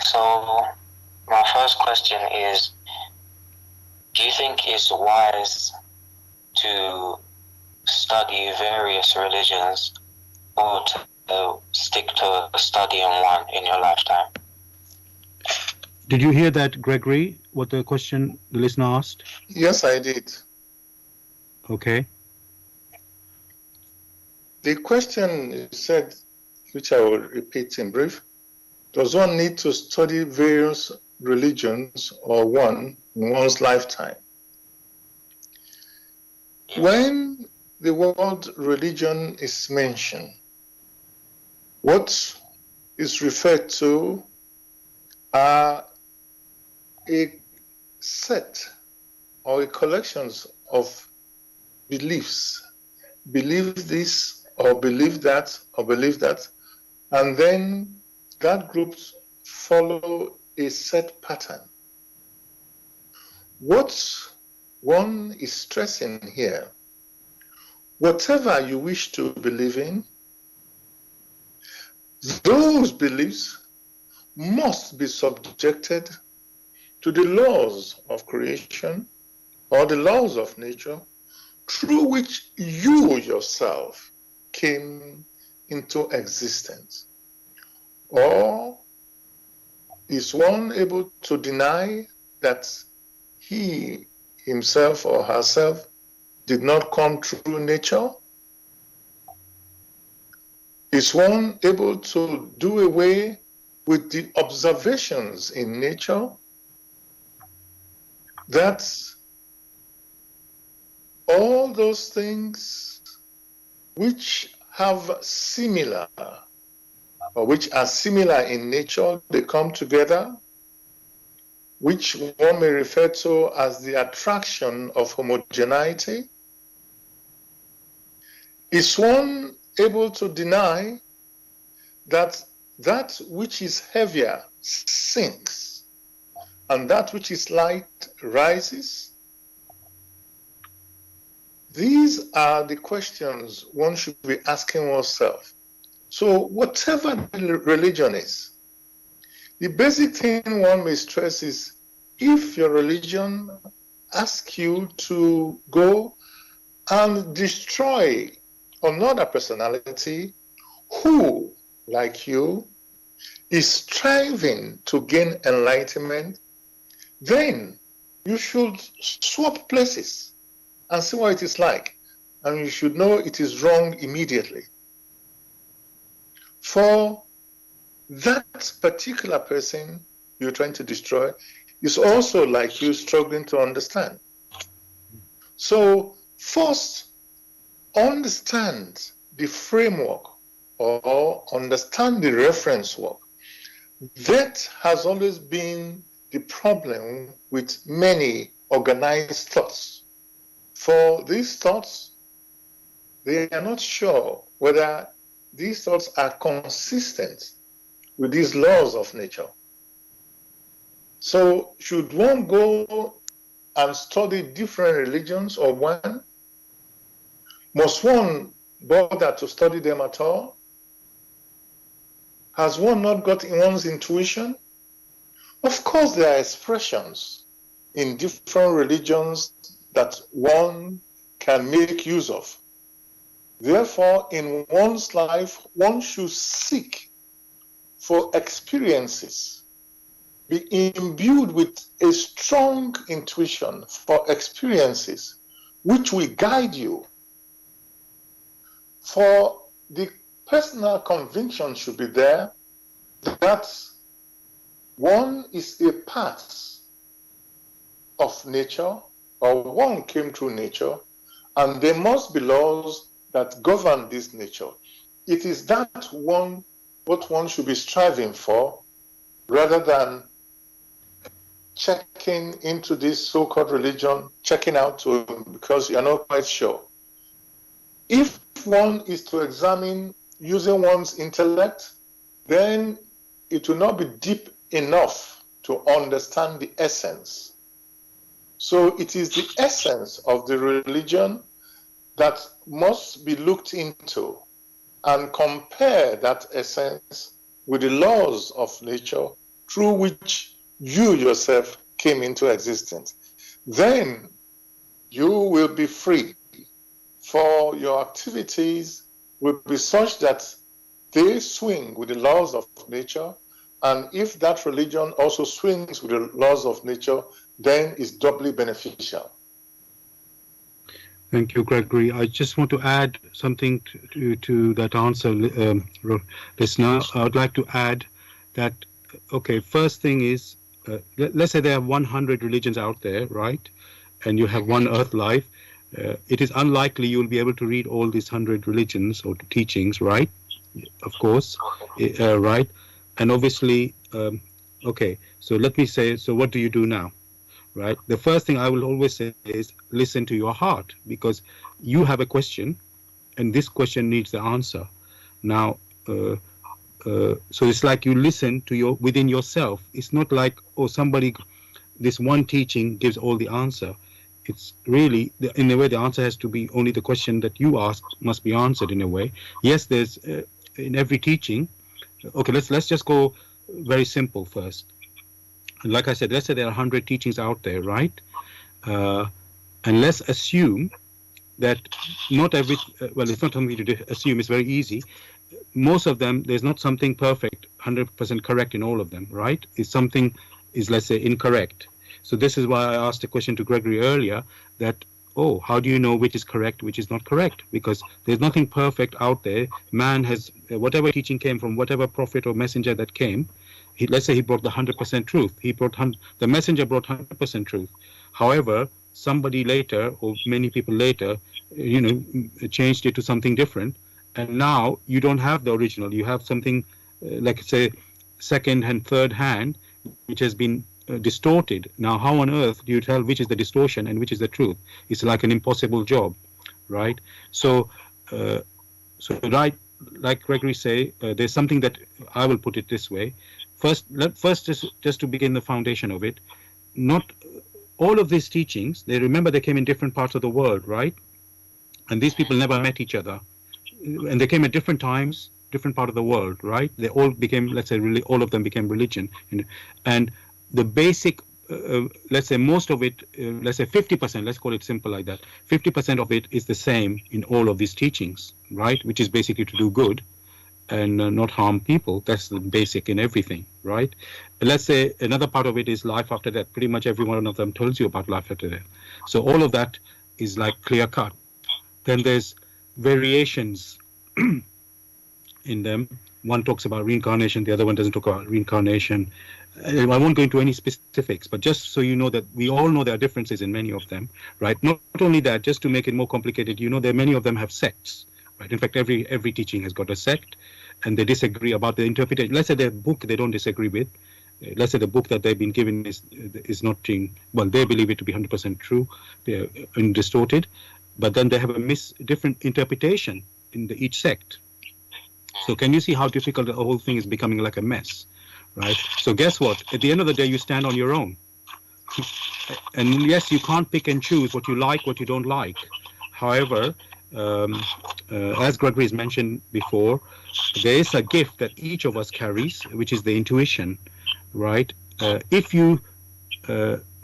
C: so my first question is, do you think it's wise to study various religions or to stick to studying one in your lifetime?
A: Did you hear that, Gregory, what the question the listener asked?
B: Yes, I did.
A: Okay.
B: The question said, which I will repeat in brief, does one need to study various religions or one in one's lifetime?
C: Yes.
B: When the word religion is mentioned, what is referred to are a set or a collections of beliefs. Believe this or believe that or believe that, and then that group follow a set pattern. What one is stressing here, whatever you wish to believe in, those beliefs must be subjected to the laws of creation or the laws of nature through which you yourself came into existence. Or is one able to deny that he himself or herself did not come through nature? Is one able to do away with the observations in nature that all those things which have similar or which are similar in nature, they come together, which one may refer to as the attraction of homogeneity? Is one able to deny that that which is heavier sinks and that which is light rises? These are the questions one should be asking oneself. So whatever the religion is, the basic thing one may stress is, if your religion asks you to go and destroy another personality who, like you, is striving to gain enlightenment, then you should swap places and see what it is like. and you should know it is wrong immediately. For that particular person you're trying to destroy is also like you struggling to understand. So first, understand the framework or understand the reference work. That has always been the problem with many organized thoughts. For these thoughts, they are not sure whether these thoughts are consistent with these laws of nature. So should one go and study different religions or one? Must one bother to study them at all? Has one not got one's intuition? Of course, there are expressions in different religions that one can make use of. Therefore, in one's life, one should seek for experiences, be imbued with a strong intuition for experiences which will guide you. For the personal conviction should be there that one is a part of nature, or one came through nature, and there must be laws that govern this nature. It is that one, what one should be striving for, rather than checking into this so-called religion, checking out to because you're not quite sure. If one is to examine using one's intellect, then it will not be deep enough to understand the essence. So it is the essence of the religion that must be looked into and compare that essence with the laws of nature through which you yourself came into existence. Then you will be free, for your activities will be such that they swing with the laws of nature, and if that religion also swings with the laws of nature, then it's doubly beneficial.
A: Thank you, Gregory. I just want to add something to that answer, listener. I would like to add that, okay, first thing is, let's say there are 100 religions out there, right? And you have one earth life. It is unlikely you'll be able to read all these 100 religions or teachings, right? Of course, right? And obviously, okay, so let me say, so what do you do now? Right? The first thing I will always say is listen to your heart, because you have a question and this question needs the answer. Now, so it's like you listen to within yourself. It's not like, oh, this one teaching gives all the answer. It's really, in a way, the answer has to be only the question that you ask must be answered in a way. Yes, there's in every teaching. Okay, let's just go very simple first. Like I said, let's say there are 100 teachings out there, right? And let's assume that not every, well, it's not something to assume, it's very easy. Most of them, there's not something perfect, 100% correct in all of them, right? It's something is, let's say, incorrect. So this is why I asked a question to Gregory earlier that, oh, how do you know which is correct, which is not correct? Because there's nothing perfect out there. Man has, whatever teaching came from whatever prophet or messenger that came, let's say he brought the 100% truth. The messenger brought 100% truth. However, somebody later, or many people later, changed it to something different. And now you don't have the original. You have something, like say, second and third hand, which has been distorted. Now, how on earth do you tell which is the distortion and which is the truth? It's like an impossible job, right? So right, like Gregory say, there's something that I will put it this way. First, just to begin the foundation of it, not all of these teachings, they came in different parts of the world, right? And these people never met each other. And they came at different times, different part of the world, right? They all became, let's say, really, all of them became religion. And the basic, let's say most of it, let's say 50%, let's call it simple like that. 50% of it is the same in all of these teachings, right? Which is basically to do good and not harm people. That's the basic in everything, right? Let's say another part of it is life after death. Pretty much every one of them tells you about life after death. So all of that is like clear cut. Then there's variations in them. One talks about reincarnation, the other one doesn't talk about reincarnation. I won't go into any specifics, but just so you know that we all know there are differences in many of them, right? Not only that, just to make it more complicated, you know, there many of them have sects, right? In fact, every teaching has got a sect, and they disagree about the interpretation. Let's say their book they don't disagree with. Let's say the book that they've been given is not well, they believe it to be 100% true, and distorted, but then they have a different interpretation in each sect. So can you see how difficult the whole thing is becoming like a mess, right? So guess what? At the end of the day, you stand on your own. And yes, you can't pick and choose what you like, what you don't like. However, as Gregory has mentioned before, there is a gift that each of us carries, which is the intuition, right? If you,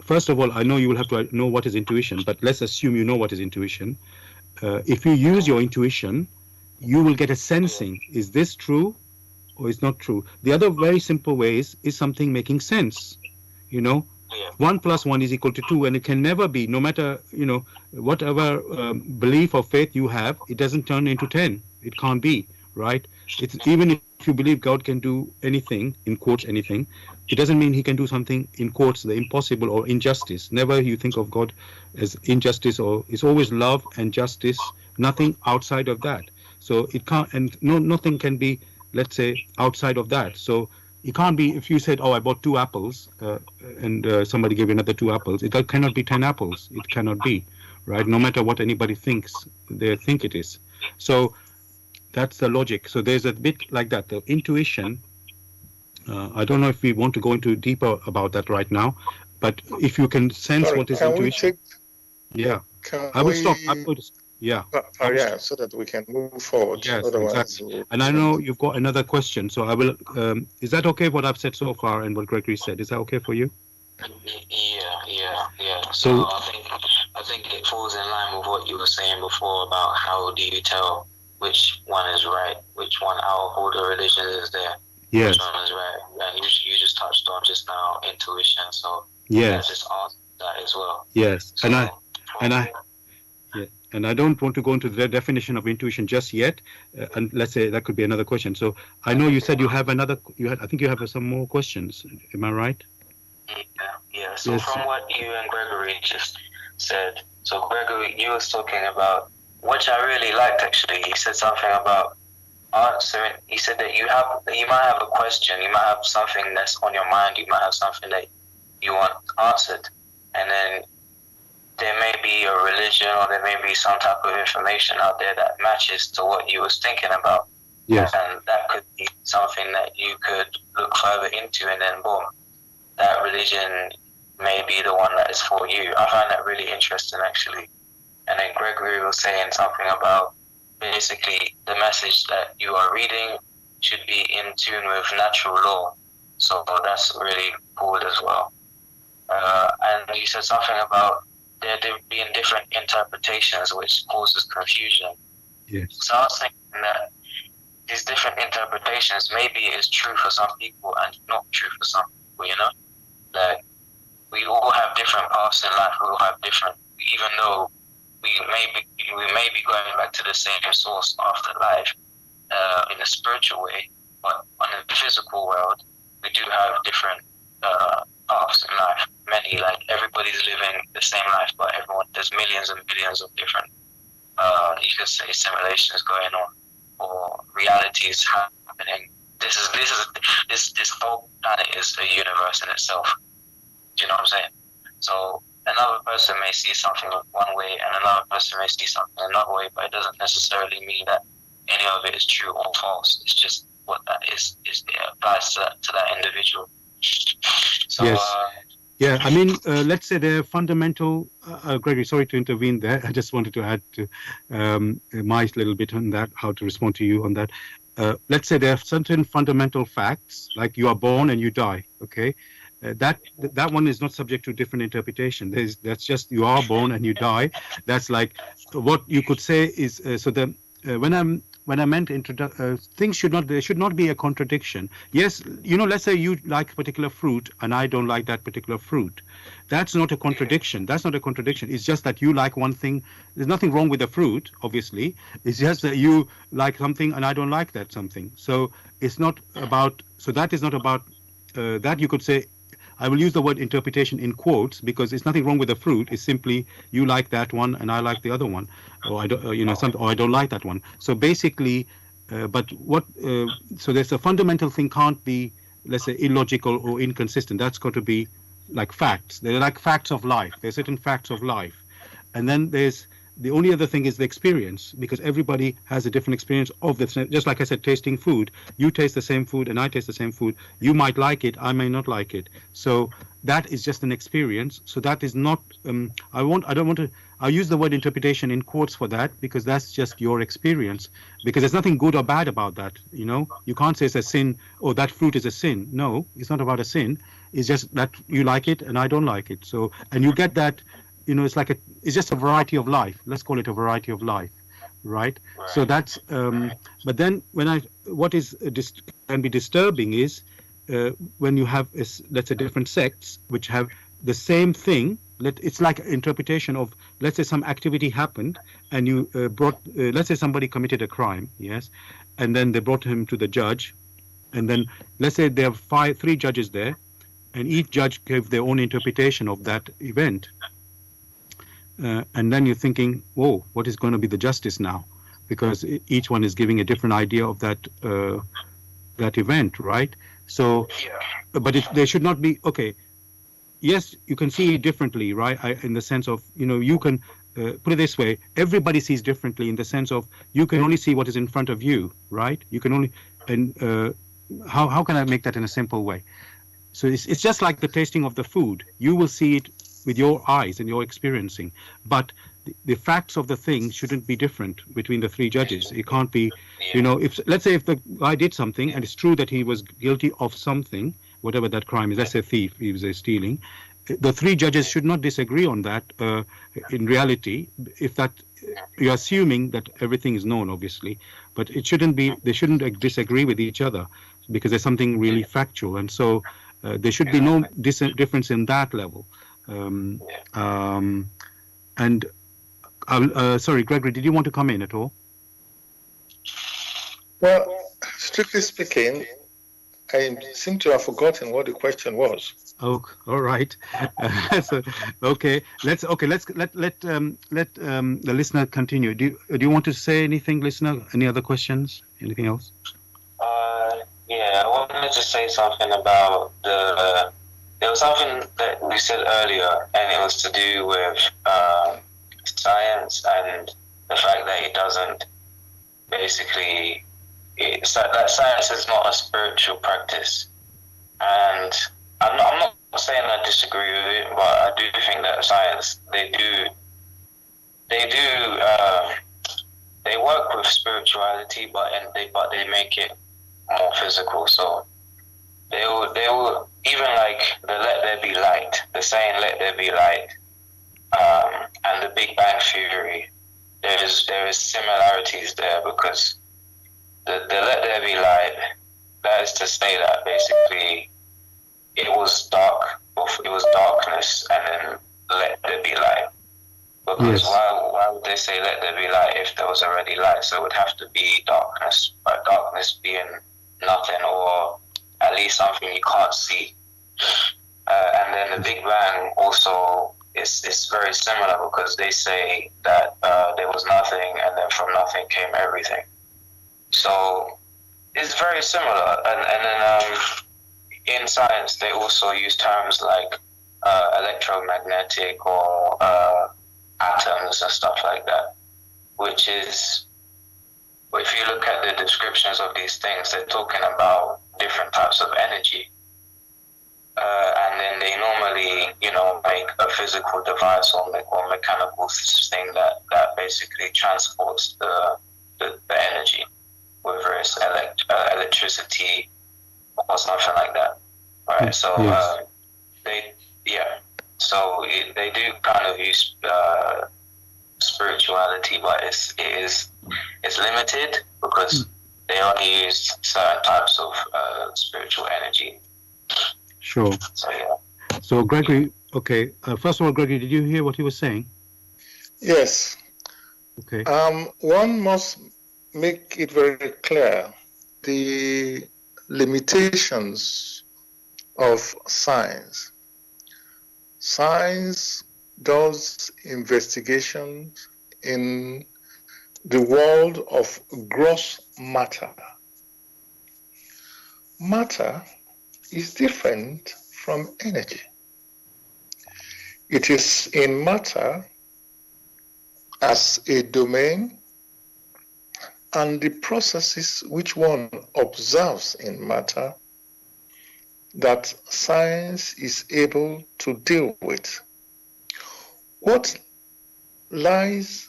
A: first of all, I know you will have to know what is intuition, but let's assume you know what is intuition. If you use your intuition, you will get a sensing, is this true or is not true? The other very simple way is something making sense, you know? 1 + 1 is equal to 2, and it can never be, no matter, you know, whatever belief or faith you have, it doesn't turn into 10. It can't be, right? It's even if you believe God can do anything, in quotes anything, it doesn't mean he can do something, in quotes, the impossible or injustice. Never you think of God as injustice, or it's always love and justice, nothing outside of that. So it can't, and nothing can be, let's say, outside of that. So it can't be, if you said, oh, I bought 2 apples, and somebody gave you another 2 apples, it cannot be 10 apples. It cannot be, right? No matter what anybody thinks, they think it is. So that's the logic. So there's a bit like that, the intuition. I don't know if we want to go into deeper about that right now, but if you can sense what is intuition. I will stop. I'm going to. Yeah.
B: So that we can move forward.
A: Yes, exactly. And I know you've got another question, so I will. Is that okay? What I've said so far and what Gregory said, is that okay for you?
C: Yeah. So I think it falls in line with what you were saying before about how do you tell which one is right, which one out of all the religions is there.
A: Yes.
C: Which one is right? And you just touched on just now intuition. So
A: yes,
C: just answer that as well.
A: Yes, so, and I don't want to go into the definition of intuition just yet, and let's say that could be another question. So I know you said you have another. I think you have some more questions. Am I right?
C: Yeah. So yes. From what you and Gregory just said, so Gregory, you was talking about, which I really liked actually. He said something about answering. He said that you might have a question, you might have something that's on your mind, you might have something that you want answered, and then there may be a religion or there may be some type of information out there that matches to what you was thinking about.
A: Yes.
C: And that could be something that you could look further into, and then boom, that religion may be the one that is for you. I find that really interesting actually. And then Gregory was saying something about basically the message that you are reading should be in tune with natural law. So that's really cool as well. And you said something about there being different interpretations which causes confusion.
A: Yes.
C: So I was thinking that these different interpretations, maybe it is true for some people and not true for some people, you know? Like, we all have different paths in life, we all have different, even though we may be going back to the same source after life in a spiritual way, but on the physical world, we do have different paths in life. Many, like everybody's living the same life, but there's millions and billions of different, you could say, simulations going on, or realities happening. This whole planet is a universe in itself. Do you know what I'm saying? So another person may see something one way and another person may see something another way, but it doesn't necessarily mean that any of it is true or false. It's just what that is it applies to that individual. So,
A: yes. Yeah, I mean, let's say they're fundamental. Gregory, sorry to intervene there. I just wanted to add to my little bit on that, how to respond to you on that. Let's say there are certain fundamental facts, like you are born and you die, okay? That one is not subject to different interpretation. That's just you are born and you die. That's like what you could say is, when I'm when I meant things there should not be a contradiction. Yes, let's say you like a particular fruit and I don't like that particular fruit. That's not a contradiction. That's not a contradiction. It's just that you like one thing. There's nothing wrong with the fruit, obviously. It's just that you like something and I don't like that something. So it's not about, so that is not about that. You could say, I will use the word interpretation in quotes because it's nothing wrong with the fruit. It's simply you like that one and I like the other one, or I don't, or I don't like that one. So basically, so there's a fundamental thing can't be, let's say, illogical or inconsistent. That's got to be like facts. They're like facts of life. There's certain facts of life, and then there's the only other thing is the experience, because everybody has a different experience of this. Just like I said, tasting food, you taste the same food and I taste the same food. You might like it, I may not like it. So that is just an experience. So that is not, I'll use the word interpretation in quotes for that, because that's just your experience, because there's nothing good or bad about that. You can't say it's a sin, or that fruit is a sin. No, it's not about a sin. It's just that you like it and I don't like it. So, and you get that, it's just a variety of life. Let's call it a variety of life, right? So that's, but then what can be disturbing is when you have, let's say, different sects which have the same thing. It's like interpretation of, let's say, some activity happened and you let's say somebody committed a crime, yes, and then they brought him to the judge, and then let's say there are 3 judges there, and each judge gave their own interpretation of that event. And then you're thinking, whoa, what is going to be the justice now? Because each one is giving a different idea of that event, right? So, but there should not be, okay, yes, you can see it differently, right? In the sense of, you can put it this way, everybody sees differently in the sense of you can only see what is in front of you, right? You can only, and how can I make that in a simple way? So it's just like the tasting of the food. You will see it with your eyes and your experiencing, but the facts of the thing shouldn't be different between the 3 judges. It can't be, if let's say if the guy did something and it's true that he was guilty of something, whatever that crime is, let's say a thief, he was stealing, the 3 judges should not disagree on that. In reality, if that you're assuming that everything is known, obviously, but it shouldn't be, they shouldn't disagree with each other, because there's something really factual, and so there should be no difference in that level. And sorry, Gregory, did you want to come in at all?
B: Well, strictly speaking, I seem to have forgotten what the question was.
A: Oh, all right. So, okay, let the listener continue. Do you want to say anything, listener? Any other questions? Anything else?
C: Yeah, I wanted to say something about there was something that we said earlier, and it was to do with science and the fact that it doesn't basically, that science is not a spiritual practice. And I'm not saying I disagree with it, but I do think that science, they work with spirituality, but they make it more physical. So they will even like the let there be light, the saying let there be light, and the Big Bang Theory. There is similarities there, because the let there be light, that is to say that basically it was darkness, and then let there be light. Because why would they say let there be light if there was already light? So it would have to be darkness, but darkness being nothing, or at least something you can't see. And then the Big Bang also is very similar, because they say that there was nothing, and then from nothing came everything. So it's very similar. And then in science, they also use terms like electromagnetic or atoms and stuff like that, which is, if you look at the descriptions of these things, they're talking about different types of energy. And then they normally, make a physical device or mechanical thing that basically transports the energy, whether it's electricity or something like that. Right? So they do kind of use spirituality, but it's limited because they only use certain types of spiritual energy.
A: Sure.
C: So yeah.
A: So Gregory, okay. First of all, Gregory, did you hear what he was saying?
B: Yes.
A: Okay.
B: One must make it very clear the limitations of science. Science does investigations in the world of gross matter. Matter is different from energy. It is in matter as a domain and the processes which one observes in matter that science is able to deal with. What lies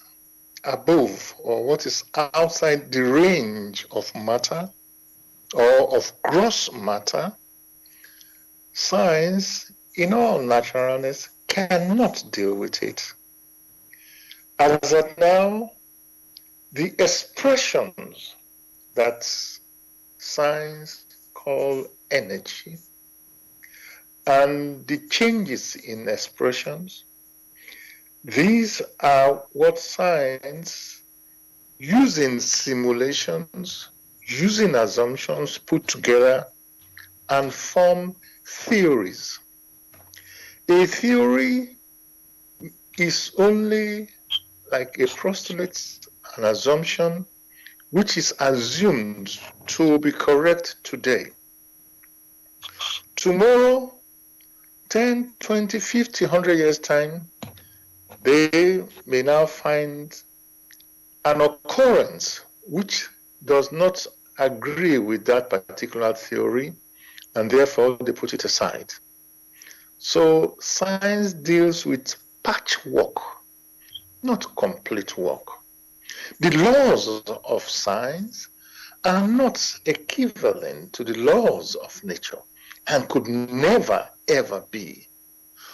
B: above or what is outside the range of matter or of gross matter, science in all naturalness cannot deal with it. As of now, the expressions that science call energy and the changes in expressions, these are what science, using simulations, using assumptions, put together and form theories. A theory is only like a postulate, an assumption, which is assumed to be correct today. Tomorrow, 10, 20, 50, 100 years' time, they may now find an occurrence which does not agree with that particular theory, and therefore they put it aside. So science deals with patchwork, not complete work. The laws of science are not equivalent to the laws of nature and could never ever be.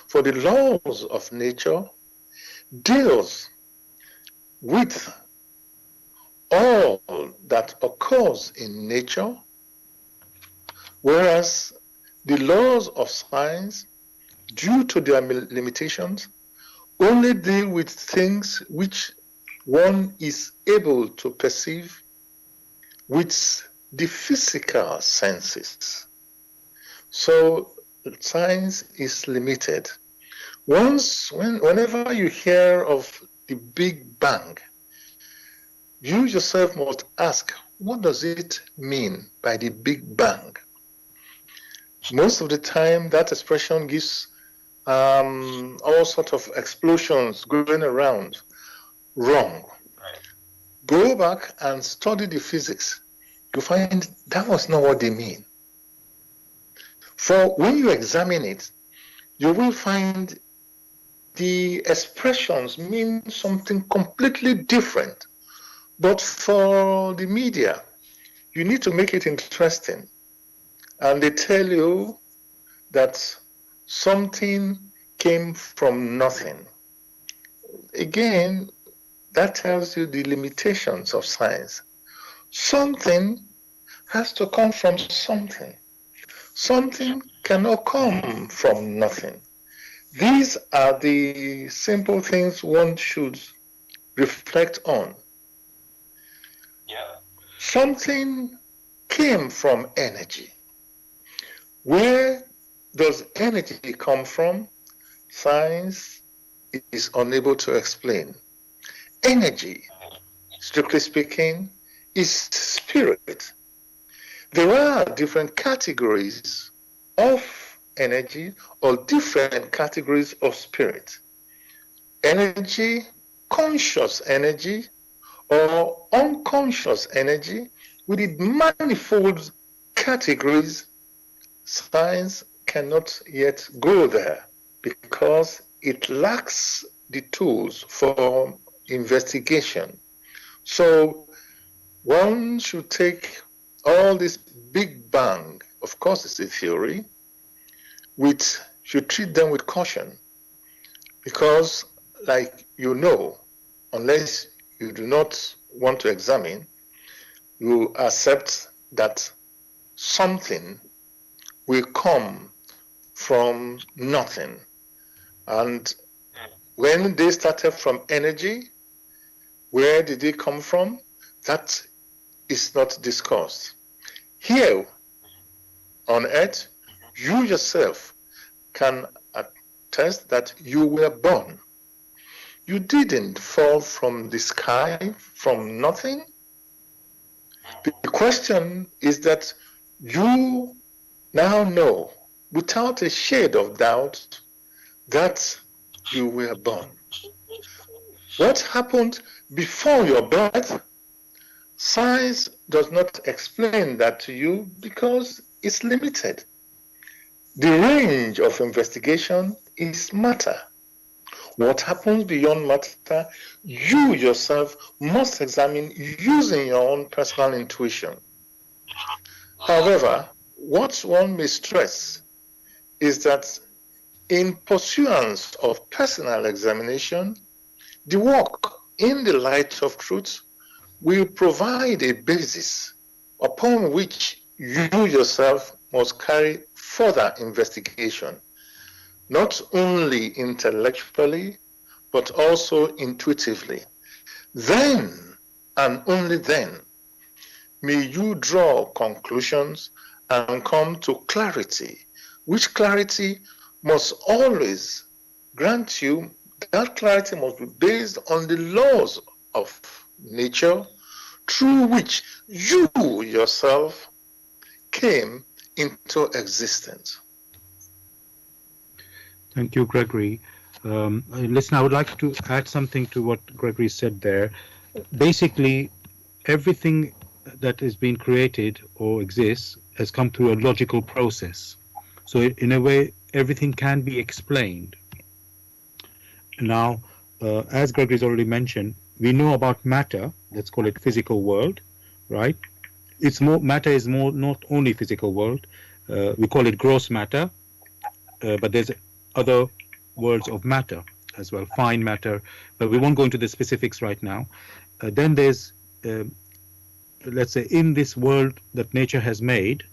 B: For the laws of nature deals with all that occurs in nature, whereas the laws of science, due to their limitations, only deal with things which one is able to perceive with the physical senses. So science is limited. Whenever you hear of the Big Bang, you yourself must ask, what does it mean by the Big Bang? Most of the time, that expression gives all sorts of explosions going around. Wrong.
C: Right.
B: Go back and study the physics. You find that was not what they mean. For when you examine it, you will find the expressions mean something completely different. But for the media, you need to make it interesting. And they tell you that something came from nothing. Again, that tells you the limitations of science. Something has to come from something. Something cannot come from nothing. These are the simple things one should reflect on.
C: Yeah.
B: Something came from energy. Where does energy come from? Science is unable to explain. Energy, strictly speaking, is spirit. There are different categories of energy or different categories of spirit. Energy, conscious energy, or unconscious energy, with its manifold categories. Science cannot yet go there because it lacks the tools for investigation. So one should take all this Big Bang, of course it's a theory, should treat them with caution because, like you know, unless you do not want to examine, you accept that something will come from nothing. And when they started from energy, where did they come from? That is not discussed. Here on earth, you yourself can attest that you were born. You didn't fall from the sky, from nothing. The question is that you now know, without a shade of doubt, that you were born. What happened before your birth? Science does not explain that to you because it's limited. The range of investigation is matter. What happens beyond matter, you yourself must examine using your own personal intuition. However, what one may stress is that in pursuance of personal examination, the work in the light of truth will provide a basis upon which you yourself must carry further investigation, not only intellectually, but also intuitively. Then, and only then, may you draw conclusions and come to clarity, which clarity must always grant you, that clarity must be based on the laws of nature through which you yourself came into existence.
A: Thank you, Gregory. Listen, I would like to add something to what Gregory said there. Basically, everything that has been created or exists has come through a logical process. So in a way, everything can be explained. Now, as Gregory's already mentioned, we know about matter, let's call it physical world, right? Matter is more not only physical world, we call it gross matter, but there's other worlds of matter as well, fine matter, but we won't go into the specifics right now. Then there's, let's say, in this world that nature has made,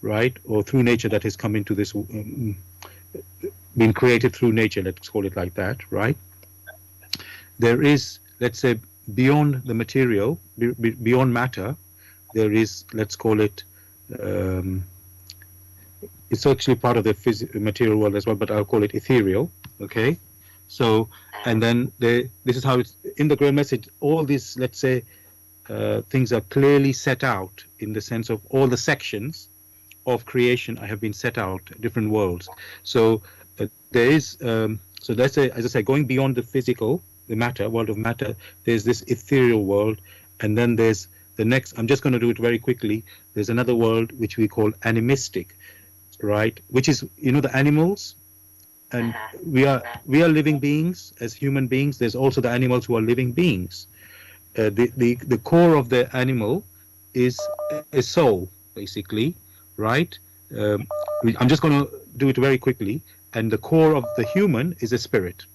A: right, or through nature that has come into this, been created through nature, let's call it like that, right? There is, let's say, beyond the material, beyond matter, there is, let's call it, it's actually part of the material world as well, but I'll call it ethereal, okay? So, and then this is how it's, in the Grail message, all these, let's say, things are clearly set out in the sense of all the sections of creation have been set out, different worlds. So there is, so let's say, as I say, going beyond the physical, the matter, world of matter, there's this ethereal world, and then there's the next, I'm just going to do it very quickly, there's another world which we call animistic, right, which is, you know, the animals, and we are living beings as human beings. There's also the animals who are living beings. The core of the animal is a soul, basically, right? I'm just going to do it very quickly, and the core of the human is a spirit.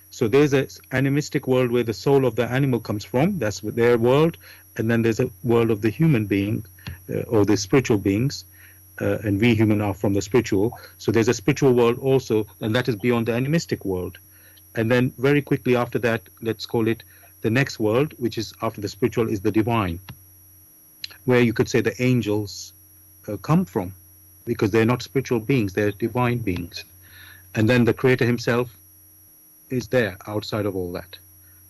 A: So there's an animistic world where the soul of the animal comes from, that's their world, and then there's a world of the human being, or the spiritual beings, and we human are from the spiritual. So there's a spiritual world also, and that is beyond the animistic world. And then very quickly after that, let's call it the next world, which is after the spiritual, is the divine, where you could say the angels come from, because they're not spiritual beings, they're divine beings. And then the creator himself is there outside of all that.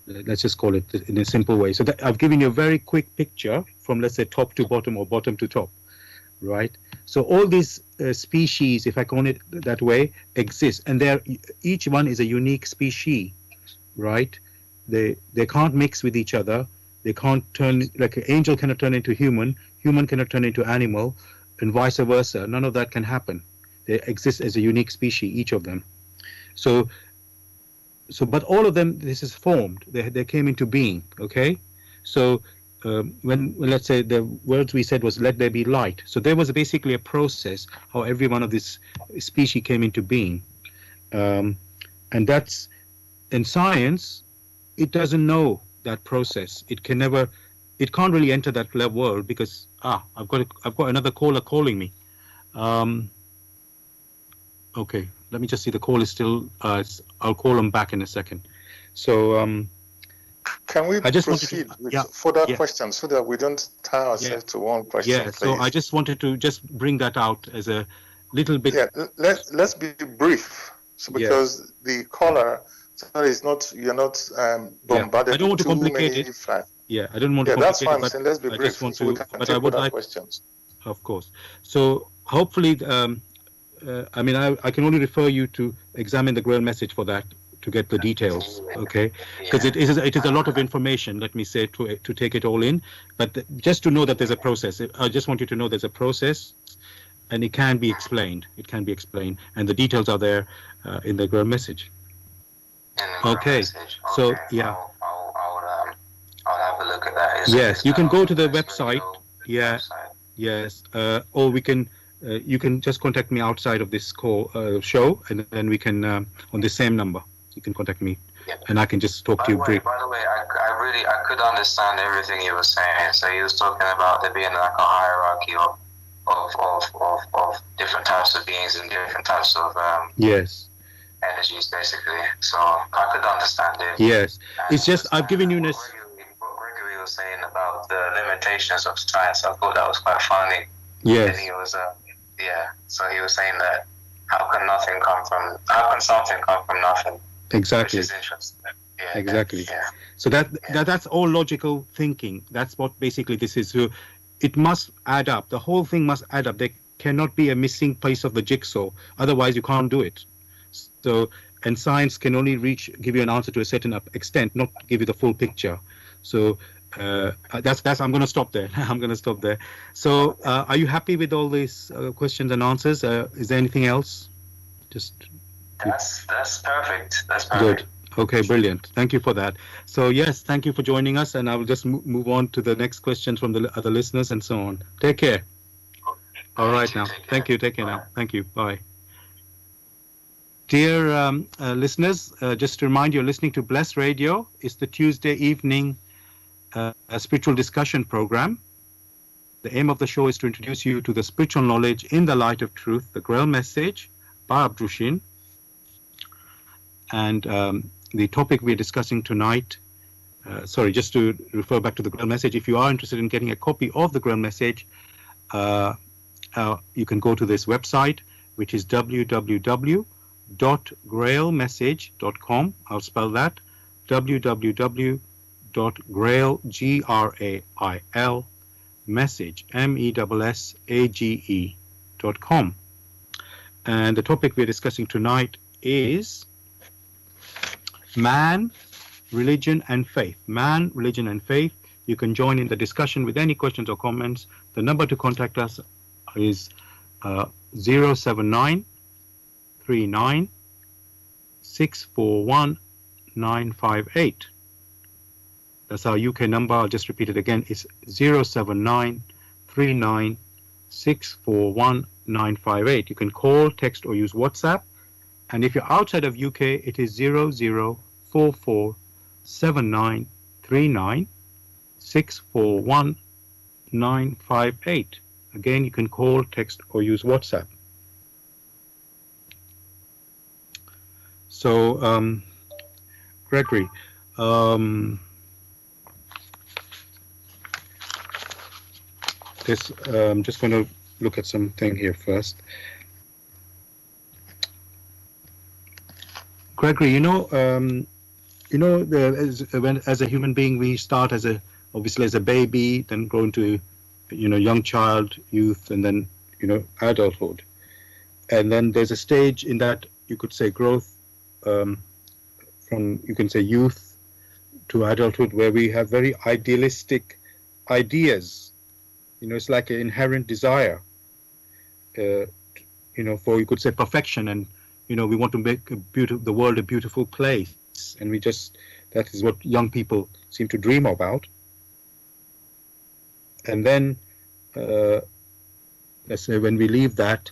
A: Let's just call it in a simple way. So I've given you a very quick picture from, let's say, top to bottom or bottom to top, right? So all these species, if I call it that way, exist, and each one is a unique species, right? They can't mix with each other. They can't turn, like an angel cannot turn into human cannot turn into animal, and vice versa. None of that can happen. They exist as a unique species, each of them. So but all of them, this is formed. They came into being. Okay, so when let's say the words we said was "let there be light." So there was basically a process how every one of this species came into being, and that's in science. it doesn't know that process. It can't really enter that world because I've got another caller calling me. Okay, let me just see. The call is still. I'll call them back in a second. So
B: can we proceed with further
A: yeah.
B: questions so that we don't tie ourselves to one question?
A: Yeah.
B: Please?
A: So I just wanted to just bring that out as a little bit.
B: Yeah. Let's be brief. So because the caller, you're not bombarded.
A: I don't want to complicate it. Yeah, I don't want to complicate it.
B: That's fine. So let's be brief.
A: I just want to,
B: but I would like questions.
A: Of course. So hopefully, I mean, I can only refer you to examine the Grail message for that to get the details, okay? Because it is a lot of information. Let me say to take it all in, but just to know that there's a process. I just want you to know there's a process, and it can be explained. It can be explained, and the details are there in the Grail message. Okay. So yeah.
C: I'll have a look at that.
A: Yes, you can go to the website. Yeah. Yes. Or we can. You can just contact me outside of this show, and then we can on the same number. You can contact me, and I can just talk to you briefly.
C: By the way, I could understand everything you were saying. So he was talking about there being like a hierarchy of different types of beings and different types of energies, basically. So I could understand it.
A: Yes, it's just I've given you this.
C: What Gregory was saying about the limitations of science, I thought that was quite funny.
A: Yes.
C: And he was so he was saying that how can something come from nothing?
A: Exactly.
C: Which is interesting. Yeah,
A: exactly. Yeah. So that's all logical thinking. That's what basically this is. So it must add up. The whole thing must add up. There cannot be a missing piece of the jigsaw. Otherwise, you can't do it. So, and science can only give you an answer to a certain extent, not give you the full picture. So that's. I'm going to stop there. I'm going to stop there. So, are you happy with all these questions and answers? Is there anything else?
C: That's perfect. That's perfect.
A: Good. Okay, brilliant. Thank you for that. So yes, thank you for joining us, and I will just move on to the next questions from the other listeners and so on. Take care. All right now. Thank you. Take care now. Thank you. Bye. Dear listeners, just to remind you, you're listening to Bless Radio. It's the Tuesday evening spiritual discussion program. The aim of the show is to introduce you to the spiritual knowledge in the light of truth, the Grail message by Abdrushin. And the topic we're discussing tonight, just to refer back to the Grail message, if you are interested in getting a copy of the Grail message, you can go to this website, which is www.grailmessage.com. I'll spell that, www.grail, Grail, message, message.com. And the topic we're discussing tonight is man, religion, and faith. Man, religion, and faith. You can join in the discussion with any questions or comments. The number to contact us is 079 39 641 958. That's our UK number. I'll just repeat it again. It's 079 39 641 958. You can call, text, or use WhatsApp. And if you're outside of UK, it is 0044 7939 641 958. Again, you can call, text, or use WhatsApp. So, Gregory, I'm just going to look at something here first. Gregory, as a human being, we start obviously as a baby, then grow into, young child, youth, and then, adulthood. And then there's a stage in that you could say growth from, you can say, youth to adulthood, where we have very idealistic ideas. It's like an inherent desire, for, you could say, perfection, and we want to make the world a beautiful place, and that is what young people seem to dream about. And then, let's say, when we leave that,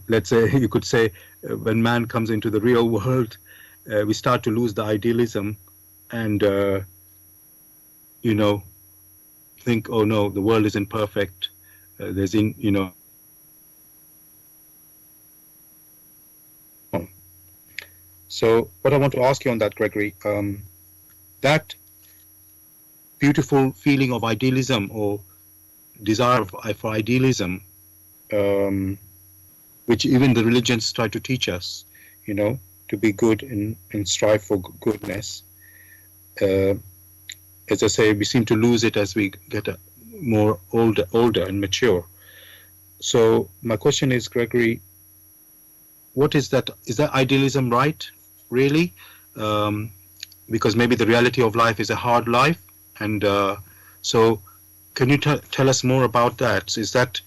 A: let's say, you could say, when man comes into the real world, we start to lose the idealism and, think, oh no, the world isn't perfect. So what I want to ask you on that, Gregory, that beautiful feeling of idealism or desire for idealism, which even the religions try to teach us, to be good and strive for goodness. As I say, we seem to lose it as we get more older and mature. So my question is, Gregory, what is that? Is that idealism right, really? Because maybe the reality of life is a hard life. And so can you tell us more about that? Is that,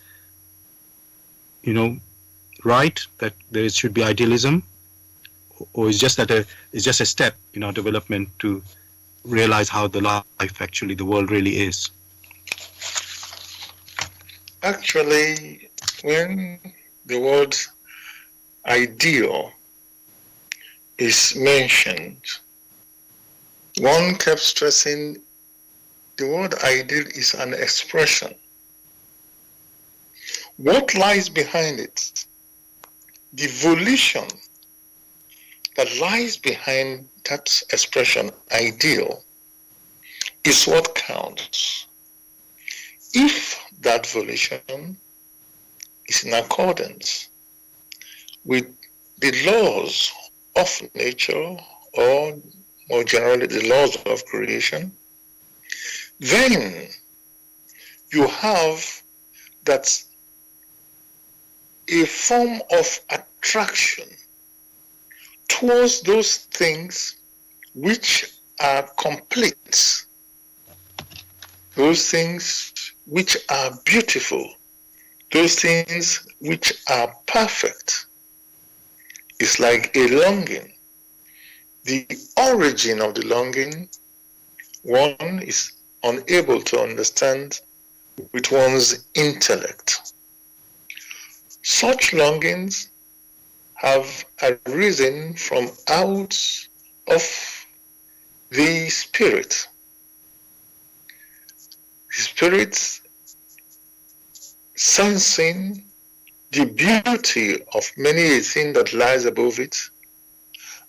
A: right, that there should be idealism? Or is just that it's just a step in our development to realize how the life, actually, the world really is?
B: Actually, when the word ideal is mentioned, one kept stressing the word ideal is an expression. What lies behind it? The volition that lies behind that expression, ideal, is what counts. If that volition is in accordance with the laws of nature, or more generally the laws of creation, then you have that a form of attraction towards those things which are complete, those things which are beautiful, those things which are perfect. It's like a longing. The origin of the longing, one is unable to understand with one's intellect. Such longings have arisen from out of the spirit. The spirit sensing the beauty of many a thing that lies above it,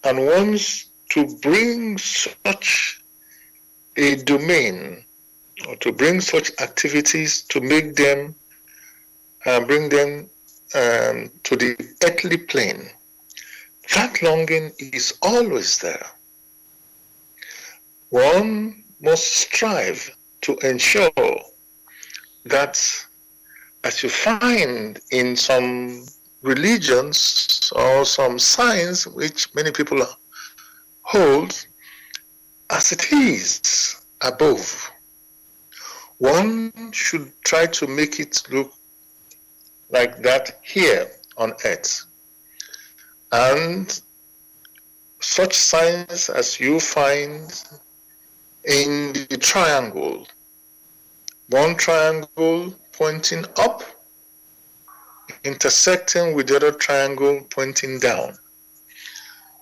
B: and wants to bring such a domain, or to bring such activities to make them, bring them to the earthly plane. That longing is always there. One must strive to ensure that, as you find in some religions or some signs which many people hold, as it is above, one should try to make it look like that here on earth. And such signs as you find in the triangle, one triangle pointing up, intersecting with the other triangle pointing down.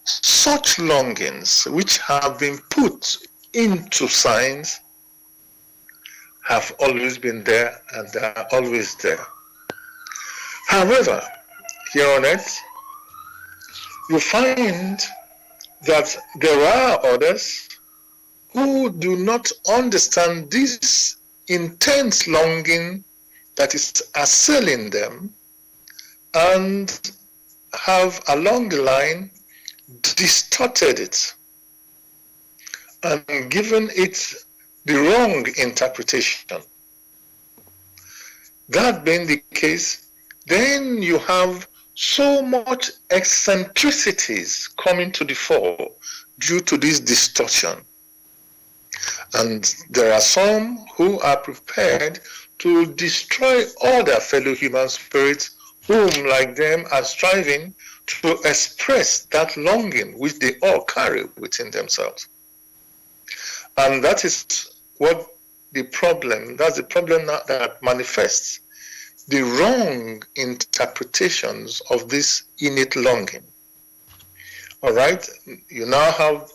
B: Such longings which have been put into signs have always been there, and they are always there. However, here on earth, you find that there are others who do not understand this intense longing that is assailing them, and have along the line distorted it and given it the wrong interpretation. That being the case, then you have so much eccentricities coming to the fore due to this distortion. And there are some who are prepared to destroy all their fellow human spirits, whom, like them, are striving to express that longing which they all carry within themselves. And that is what the problem, that's the problem that manifests the wrong interpretations of this innate longing. All right? You now have,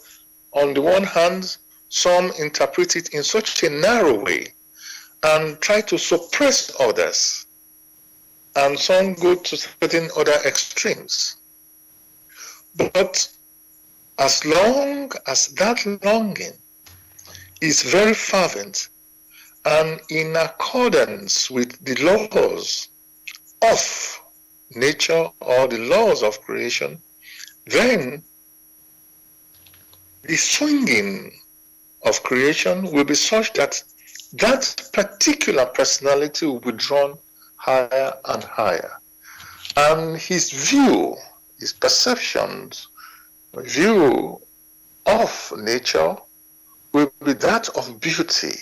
B: on the one hand, some interpret it in such a narrow way and try to suppress others, and some go to certain other extremes. But as long as that longing is very fervent and in accordance with the laws of nature or the laws of creation, then the swinging of creation will be such that that particular personality will be drawn higher and higher. And his view, his perceptions, view of nature will be that of beauty.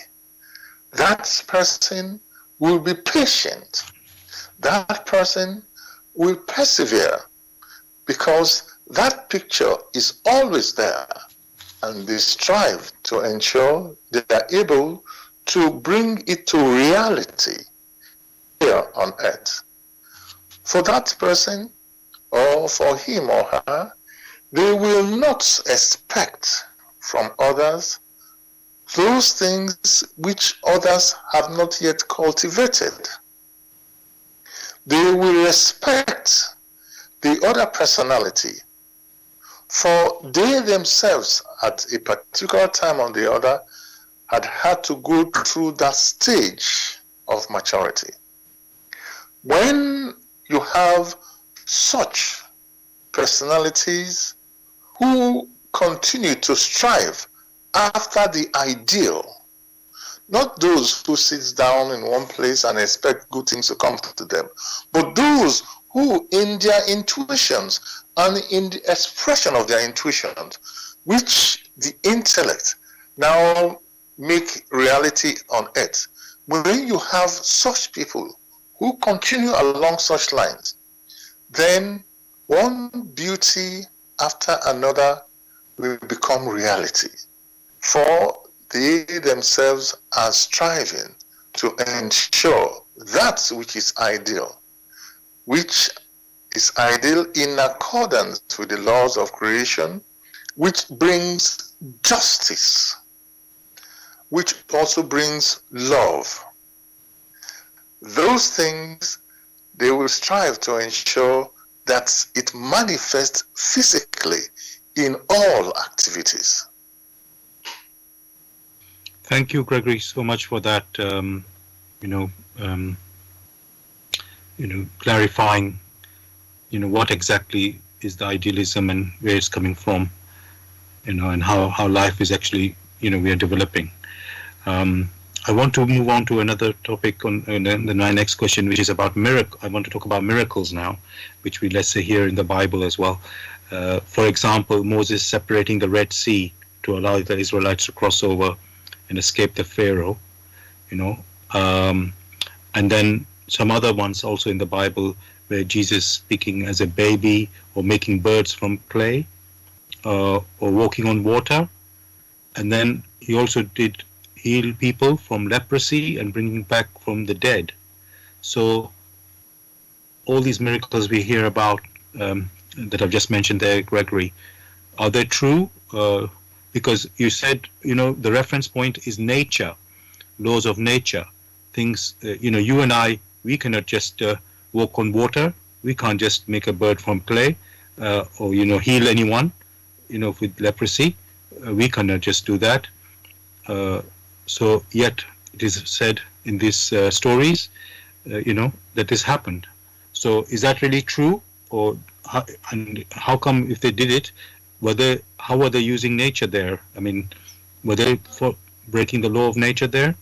B: That person will be patient. That person will persevere because that picture is always there, and they strive to ensure they are able to bring it to reality here on earth. For that person, or for him or her, they will not expect from others those things which others have not yet cultivated. They will respect the other personality, for they themselves at a particular time or the other had to go through that stage of maturity. When you have such personalities who continue to strive after the ideal, not those who sit down in one place and expect good things to come to them, but those who in their intuitions and in the expression of their intuitions, which the intellect now make reality on earth. When you have such people who continue along such lines, then one beauty after another will become reality. For they themselves are striving to ensure that which is ideal in accordance with the laws of creation, which brings justice, which also brings love. Those things they will strive to ensure that it manifests physically in all activities.
A: Thank you, Gregory, so much for that. Clarifying, what exactly is the idealism and where it's coming from, and how life is actually, we are developing. I want to move on to another topic on my next question, which is about miracle. I want to talk about miracles now, which we let's say here in the Bible as well. For example, Moses separating the Red Sea to allow the Israelites to cross over and escape the Pharaoh, and then some other ones also in the Bible where Jesus speaking as a baby, or making birds from clay, or walking on water, and then he also did heal people from leprosy and bringing back from the dead. So all these miracles we hear about that I've just mentioned there, Gregory, are they true? Because you said, the reference point is nature, laws of nature, things, you and I, we cannot just walk on water. We can't just make a bird from clay, or, heal anyone, with leprosy. We cannot just do that. So yet it is said in these stories, that this happened. So is that really true? Or how come if they did it, how were they using nature there? I mean, were they for breaking the law of nature there?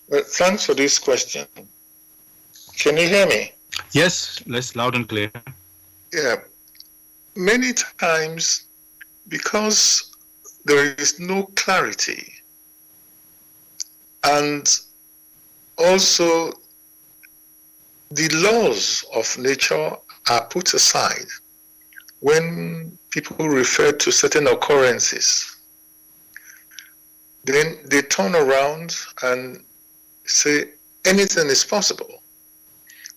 B: Well, thanks for this question. Can you hear me?
A: Yes, less loud and clear.
B: Yeah. Many times, because there is no clarity, and also the laws of nature are put aside when people refer to certain occurrences, then they turn around and say anything is possible.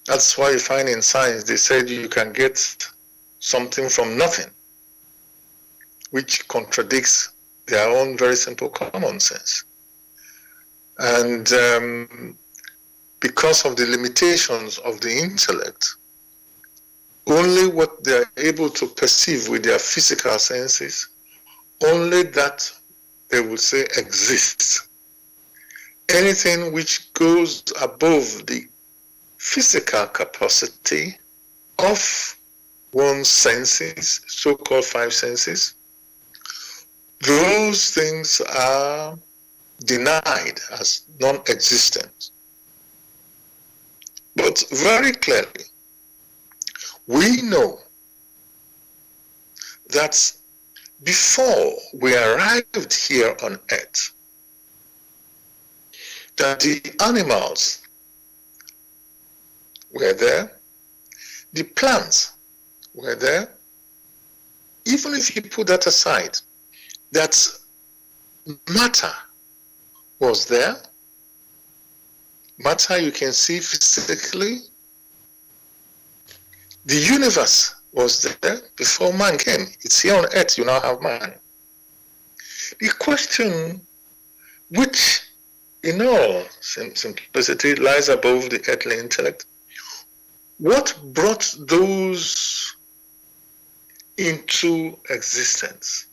B: That's why you find in science they said you can get something from nothing, which contradicts their own very simple common sense. And because of the limitations of the intellect, only what they are able to perceive with their physical senses, only that they will say exists. Anything which goes above the physical capacity of one's senses, so-called five senses, those things are denied as non-existent. But very clearly, we know that before we arrived here on earth, that the animals were there, the plants were there. Even if you put that aside, that matter was there. Matter you can see physically. The universe was there before man came. It's here on earth, you now have man. The question which in all simplicity lies above the earthly intellect, what brought those into existence?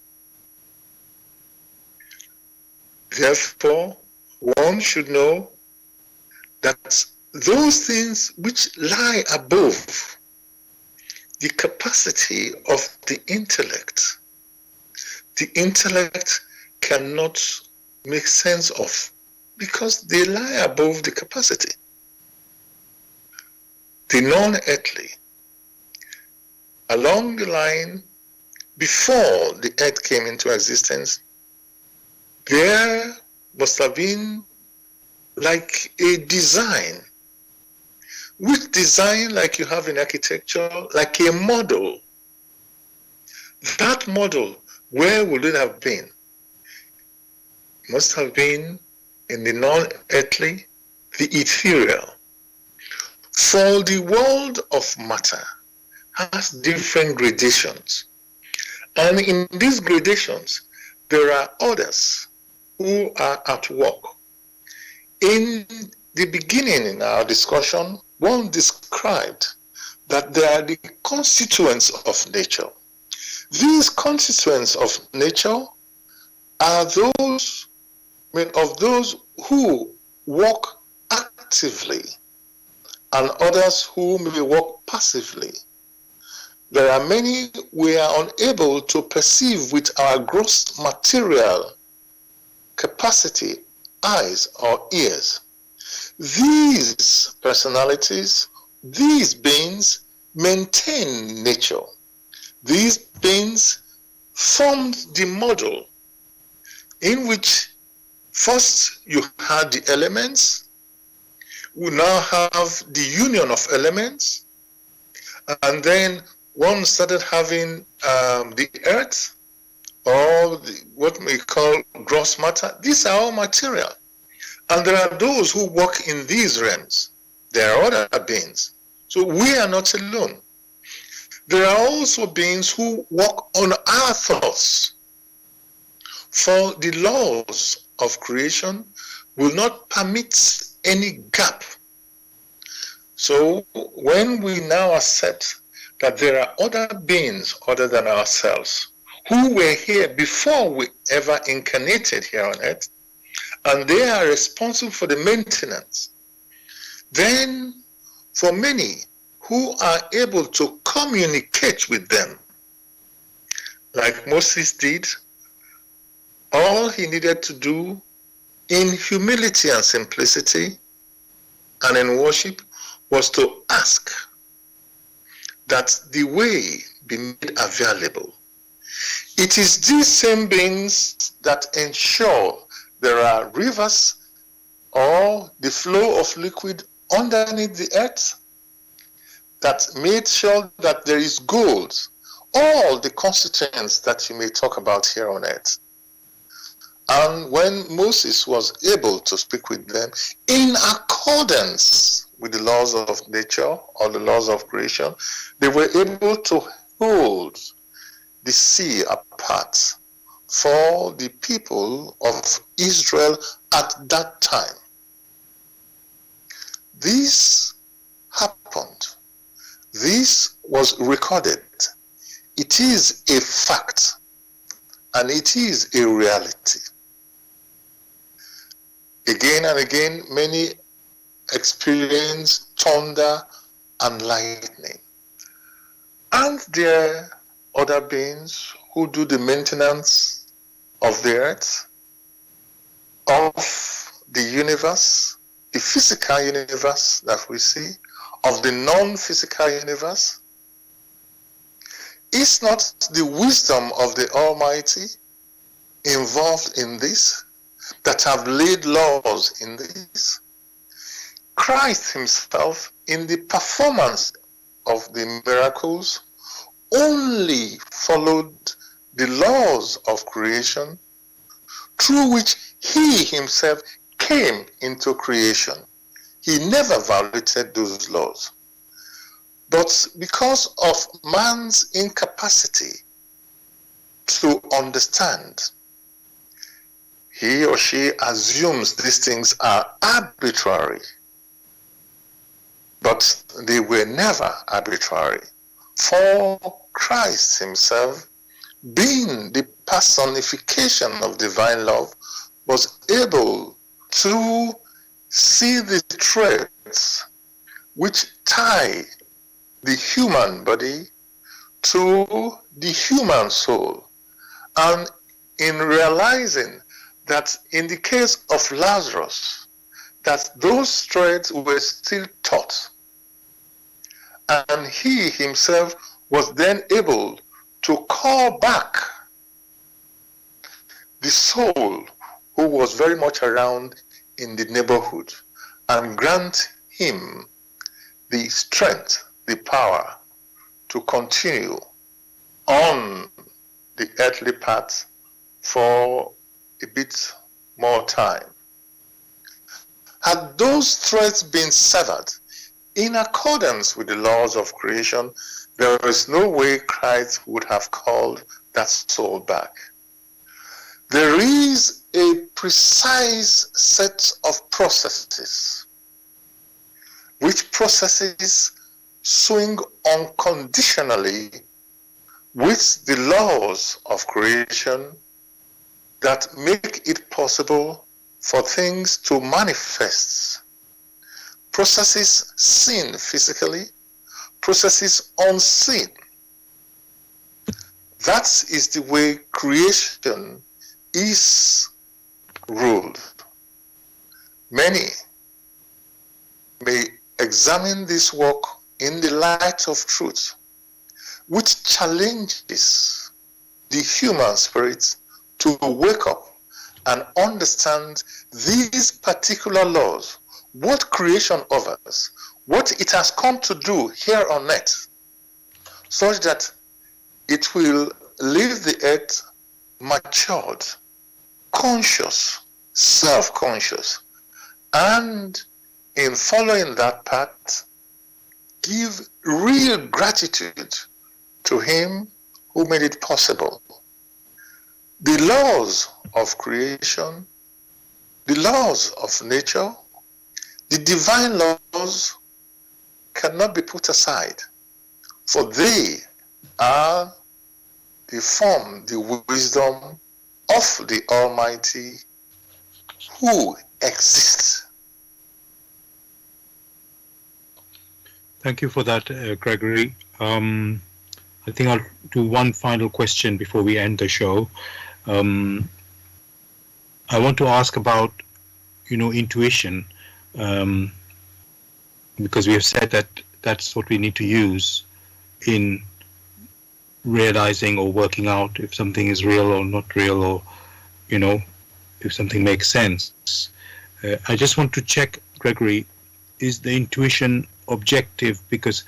B: Therefore, one should know that those things which lie above the capacity of the intellect cannot make sense of, because they lie above the capacity. The non-earthly, along the line, before the earth came into existence, there must have been like a design, which design, like you have in architecture, like a model. That model, where would it have been? Must have been in the non-earthly, the ethereal. For the world of matter has different gradations. And in these gradations, there are others who are at work. In the beginning in our discussion, one described that they are the constituents of nature. These constituents of nature are those, of those who work actively and others who may work passively. There are many we are unable to perceive with our gross material capacity, eyes or ears. These personalities, these beings maintain nature. These beings formed the model in which first you had the elements. We now have the union of elements, and then one started having the earth, or what we call gross matter. These are all material. And there are those who work in these realms. There are other beings. So we are not alone. There are also beings who work on our thoughts. For the laws of creation will not permit any gap. So when we now accept that there are other beings other than ourselves who were here before we ever incarnated here on earth, and they are responsible for the maintenance, then for many who are able to communicate with them, like Moses did, all he needed to do in humility and simplicity and in worship was to ask that the way be made available. It is these same beings that ensure there are rivers or the flow of liquid underneath the earth, that made sure that there is gold, all the constituents that you may talk about here on earth. And when Moses was able to speak with them in accordance with the laws of nature or the laws of creation, they were able to hold the sea apart for the people of Israel at that time. This happened. This was recorded. It is a fact, and it is a reality. Again and again, many experience thunder and lightning. Aren't there other beings who do the maintenance of the earth, of the universe, the physical universe that we see, of the non-physical universe? Is not the wisdom of the Almighty involved in this, that have laid laws in this? Christ himself, in the performance of the miracles, only followed the laws of creation through which he himself came into creation. He never violated those laws. But because of man's incapacity to understand, he or she assumes these things are arbitrary. But they were never arbitrary. For Christ himself, being the personification of divine love, was able to see the threads which tie the human body to the human soul. And in realizing that in the case of Lazarus, that those threads were still taut, and he himself was then able to call back the soul who was very much around in the neighborhood and grant him the strength, the power to continue on the earthly path for a bit more time. Had those threads been severed in accordance with the laws of creation, there is no way Christ would have called that soul back. There is a precise set of processes, which processes swing unconditionally with the laws of creation that make it possible for things to manifest. Processes seen physically, processes unseen. That is the way creation is ruled. Many may examine this work in the light of truth, which challenges the human spirit to wake up and understand these particular laws, what creation offers, what it has come to do here on earth, such that it will leave the earth matured, conscious, self-conscious, and in following that path, give real gratitude to him who made it possible. The laws of creation, the laws of nature, the divine laws cannot be put aside, for they are the form, the wisdom of the Almighty who exists.
A: Thank you for that, Gregory. I think I'll do one final question before we end the show. I want to ask about, intuition, because we have said that that's what we need to use in realizing or working out if something is real or not real, or, if something makes sense. I just want to check, Gregory, is the intuition objective? Because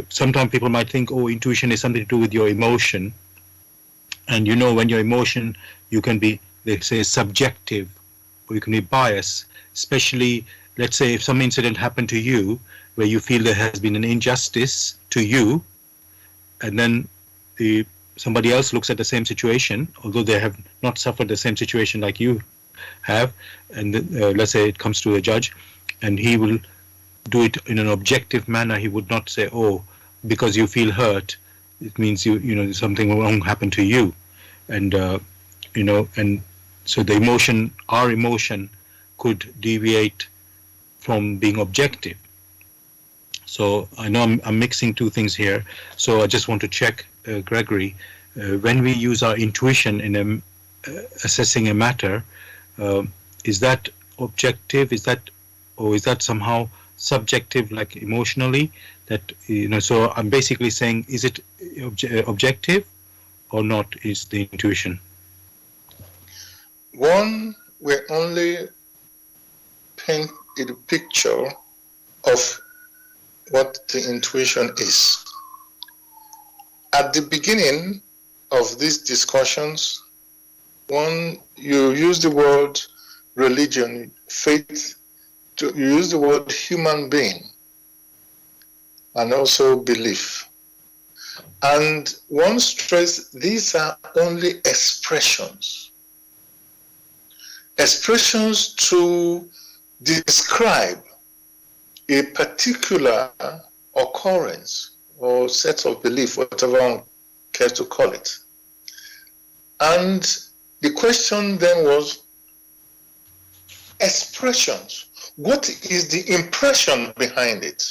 A: sometimes people might think, intuition is something to do with your emotion. And when your emotion, you can be, they say, subjective, or you can be biased, especially let's say if some incident happened to you where you feel there has been an injustice to you, and then somebody else looks at the same situation, although they have not suffered the same situation like you have, and let's say it comes to a judge, and he will do it in an objective manner. He would not say, oh, because you feel hurt, it means you know something wrong happened to you, and and so our emotion could deviate from being objective. So I know I'm mixing two things here. So I just want to check, Gregory, when we use our intuition in assessing a matter, is that objective? Is that somehow subjective, like emotionally? That so I'm basically saying, is it objective or not? Is the intuition?
B: One, we're only paint a picture of what the intuition is. At the beginning of these discussions, you use the word religion, faith, you use the word human being, and also belief. And one stress, these are only expressions. Expressions to describe a particular occurrence or set of belief, whatever one cares to call it. And the question then was expressions. What is the impression behind it?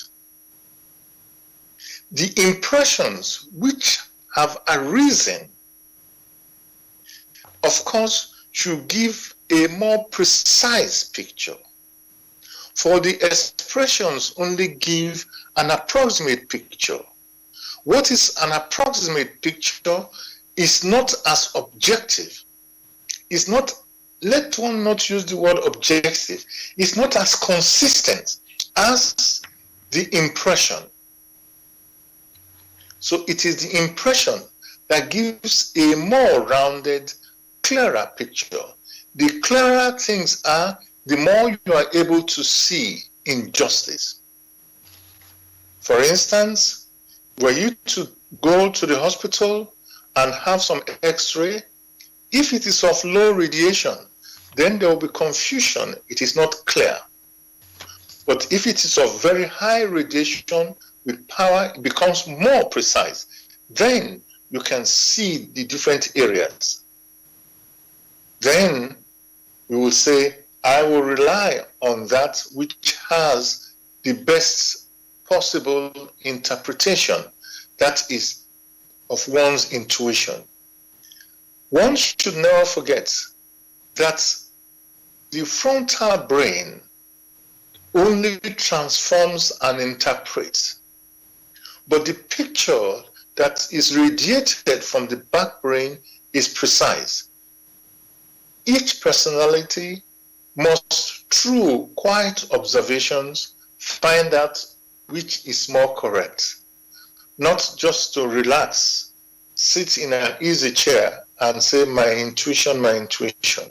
B: The impressions which have arisen, of course, should give a more precise picture. For the expressions only give an approximate picture. What is an approximate picture is not as objective. It's not, let one not use the word objective. It's not as consistent as the impression. So it is the impression that gives a more rounded, clearer picture. The clearer things are, the more you are able to see injustice. For instance, were you to go to the hospital and have some x-ray, if it is of low radiation, then there will be confusion. It is not clear. But if it is of very high radiation with power, it becomes more precise. Then you can see the different areas. Then we will say, I will rely on that which has the best possible interpretation, that is, of one's intuition. One should never forget that the frontal brain only transforms and interprets, but the picture that is radiated from the back brain is precise. Each personality must, through quiet observations, find out which is more correct. Not just to relax, sit in an easy chair and say, my intuition, my intuition.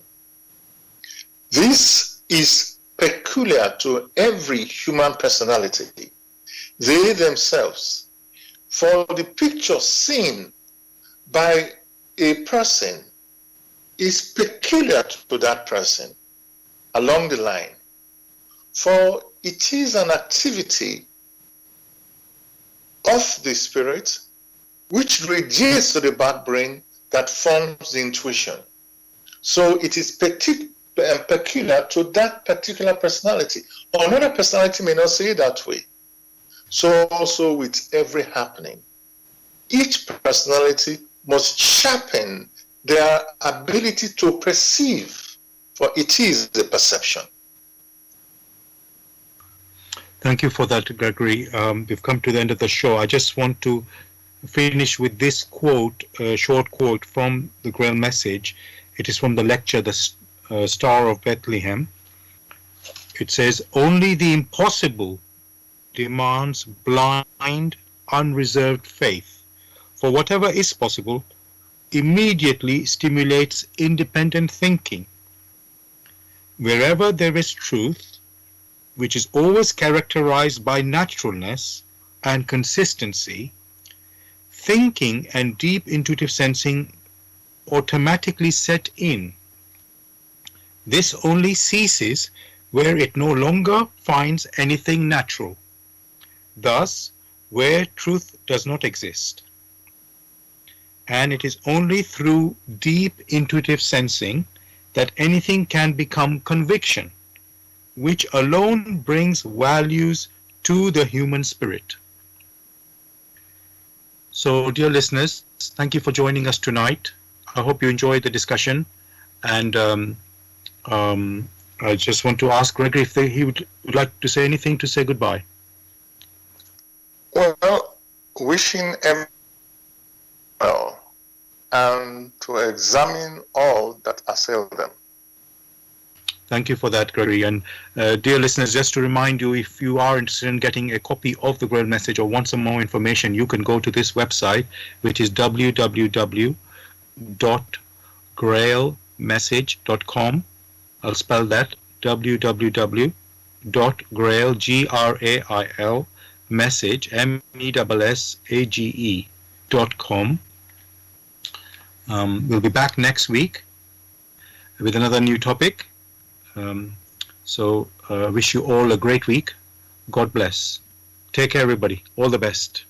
B: This is peculiar to every human personality. They themselves, for the picture seen by a person, is peculiar to that person along the line. For it is an activity of the spirit which radiates to the back brain that forms the intuition. So it is peculiar to that particular personality. Another personality may not say it that way. So also with every happening. Each personality must sharpen their ability to perceive, for it is the perception.
A: Thank you for that, Gregory. We've come to the end of the show. I just want to finish with this quote, a short quote from the Grail message. It is from the lecture, The Star of Bethlehem. It says, only the impossible demands blind, unreserved faith. For whatever is possible immediately stimulates independent thinking. Wherever there is truth, which is always characterized by naturalness and consistency, thinking and deep intuitive sensing automatically set in. This only ceases where it no longer finds anything natural, thus where truth does not exist. And it is only through deep intuitive sensing that anything can become conviction, which alone brings values to the human spirit. So, dear listeners, thank you for joining us tonight. I hope you enjoyed the discussion, and I just want to ask Gregory if he would like to say anything to say goodbye.
B: Well, wishing everyone well, and to examine all that assail them.
A: Thank you for that, Gregory. And dear listeners, just to remind you, if you are interested in getting a copy of the Grail message or want some more information, you can go to this website, which is www.grailmessage.com. I'll spell that, www.grail, Grail, message, message.com. We'll be back next week with another new topic. So wish you all a great week. God bless. Take care, everybody. All the best.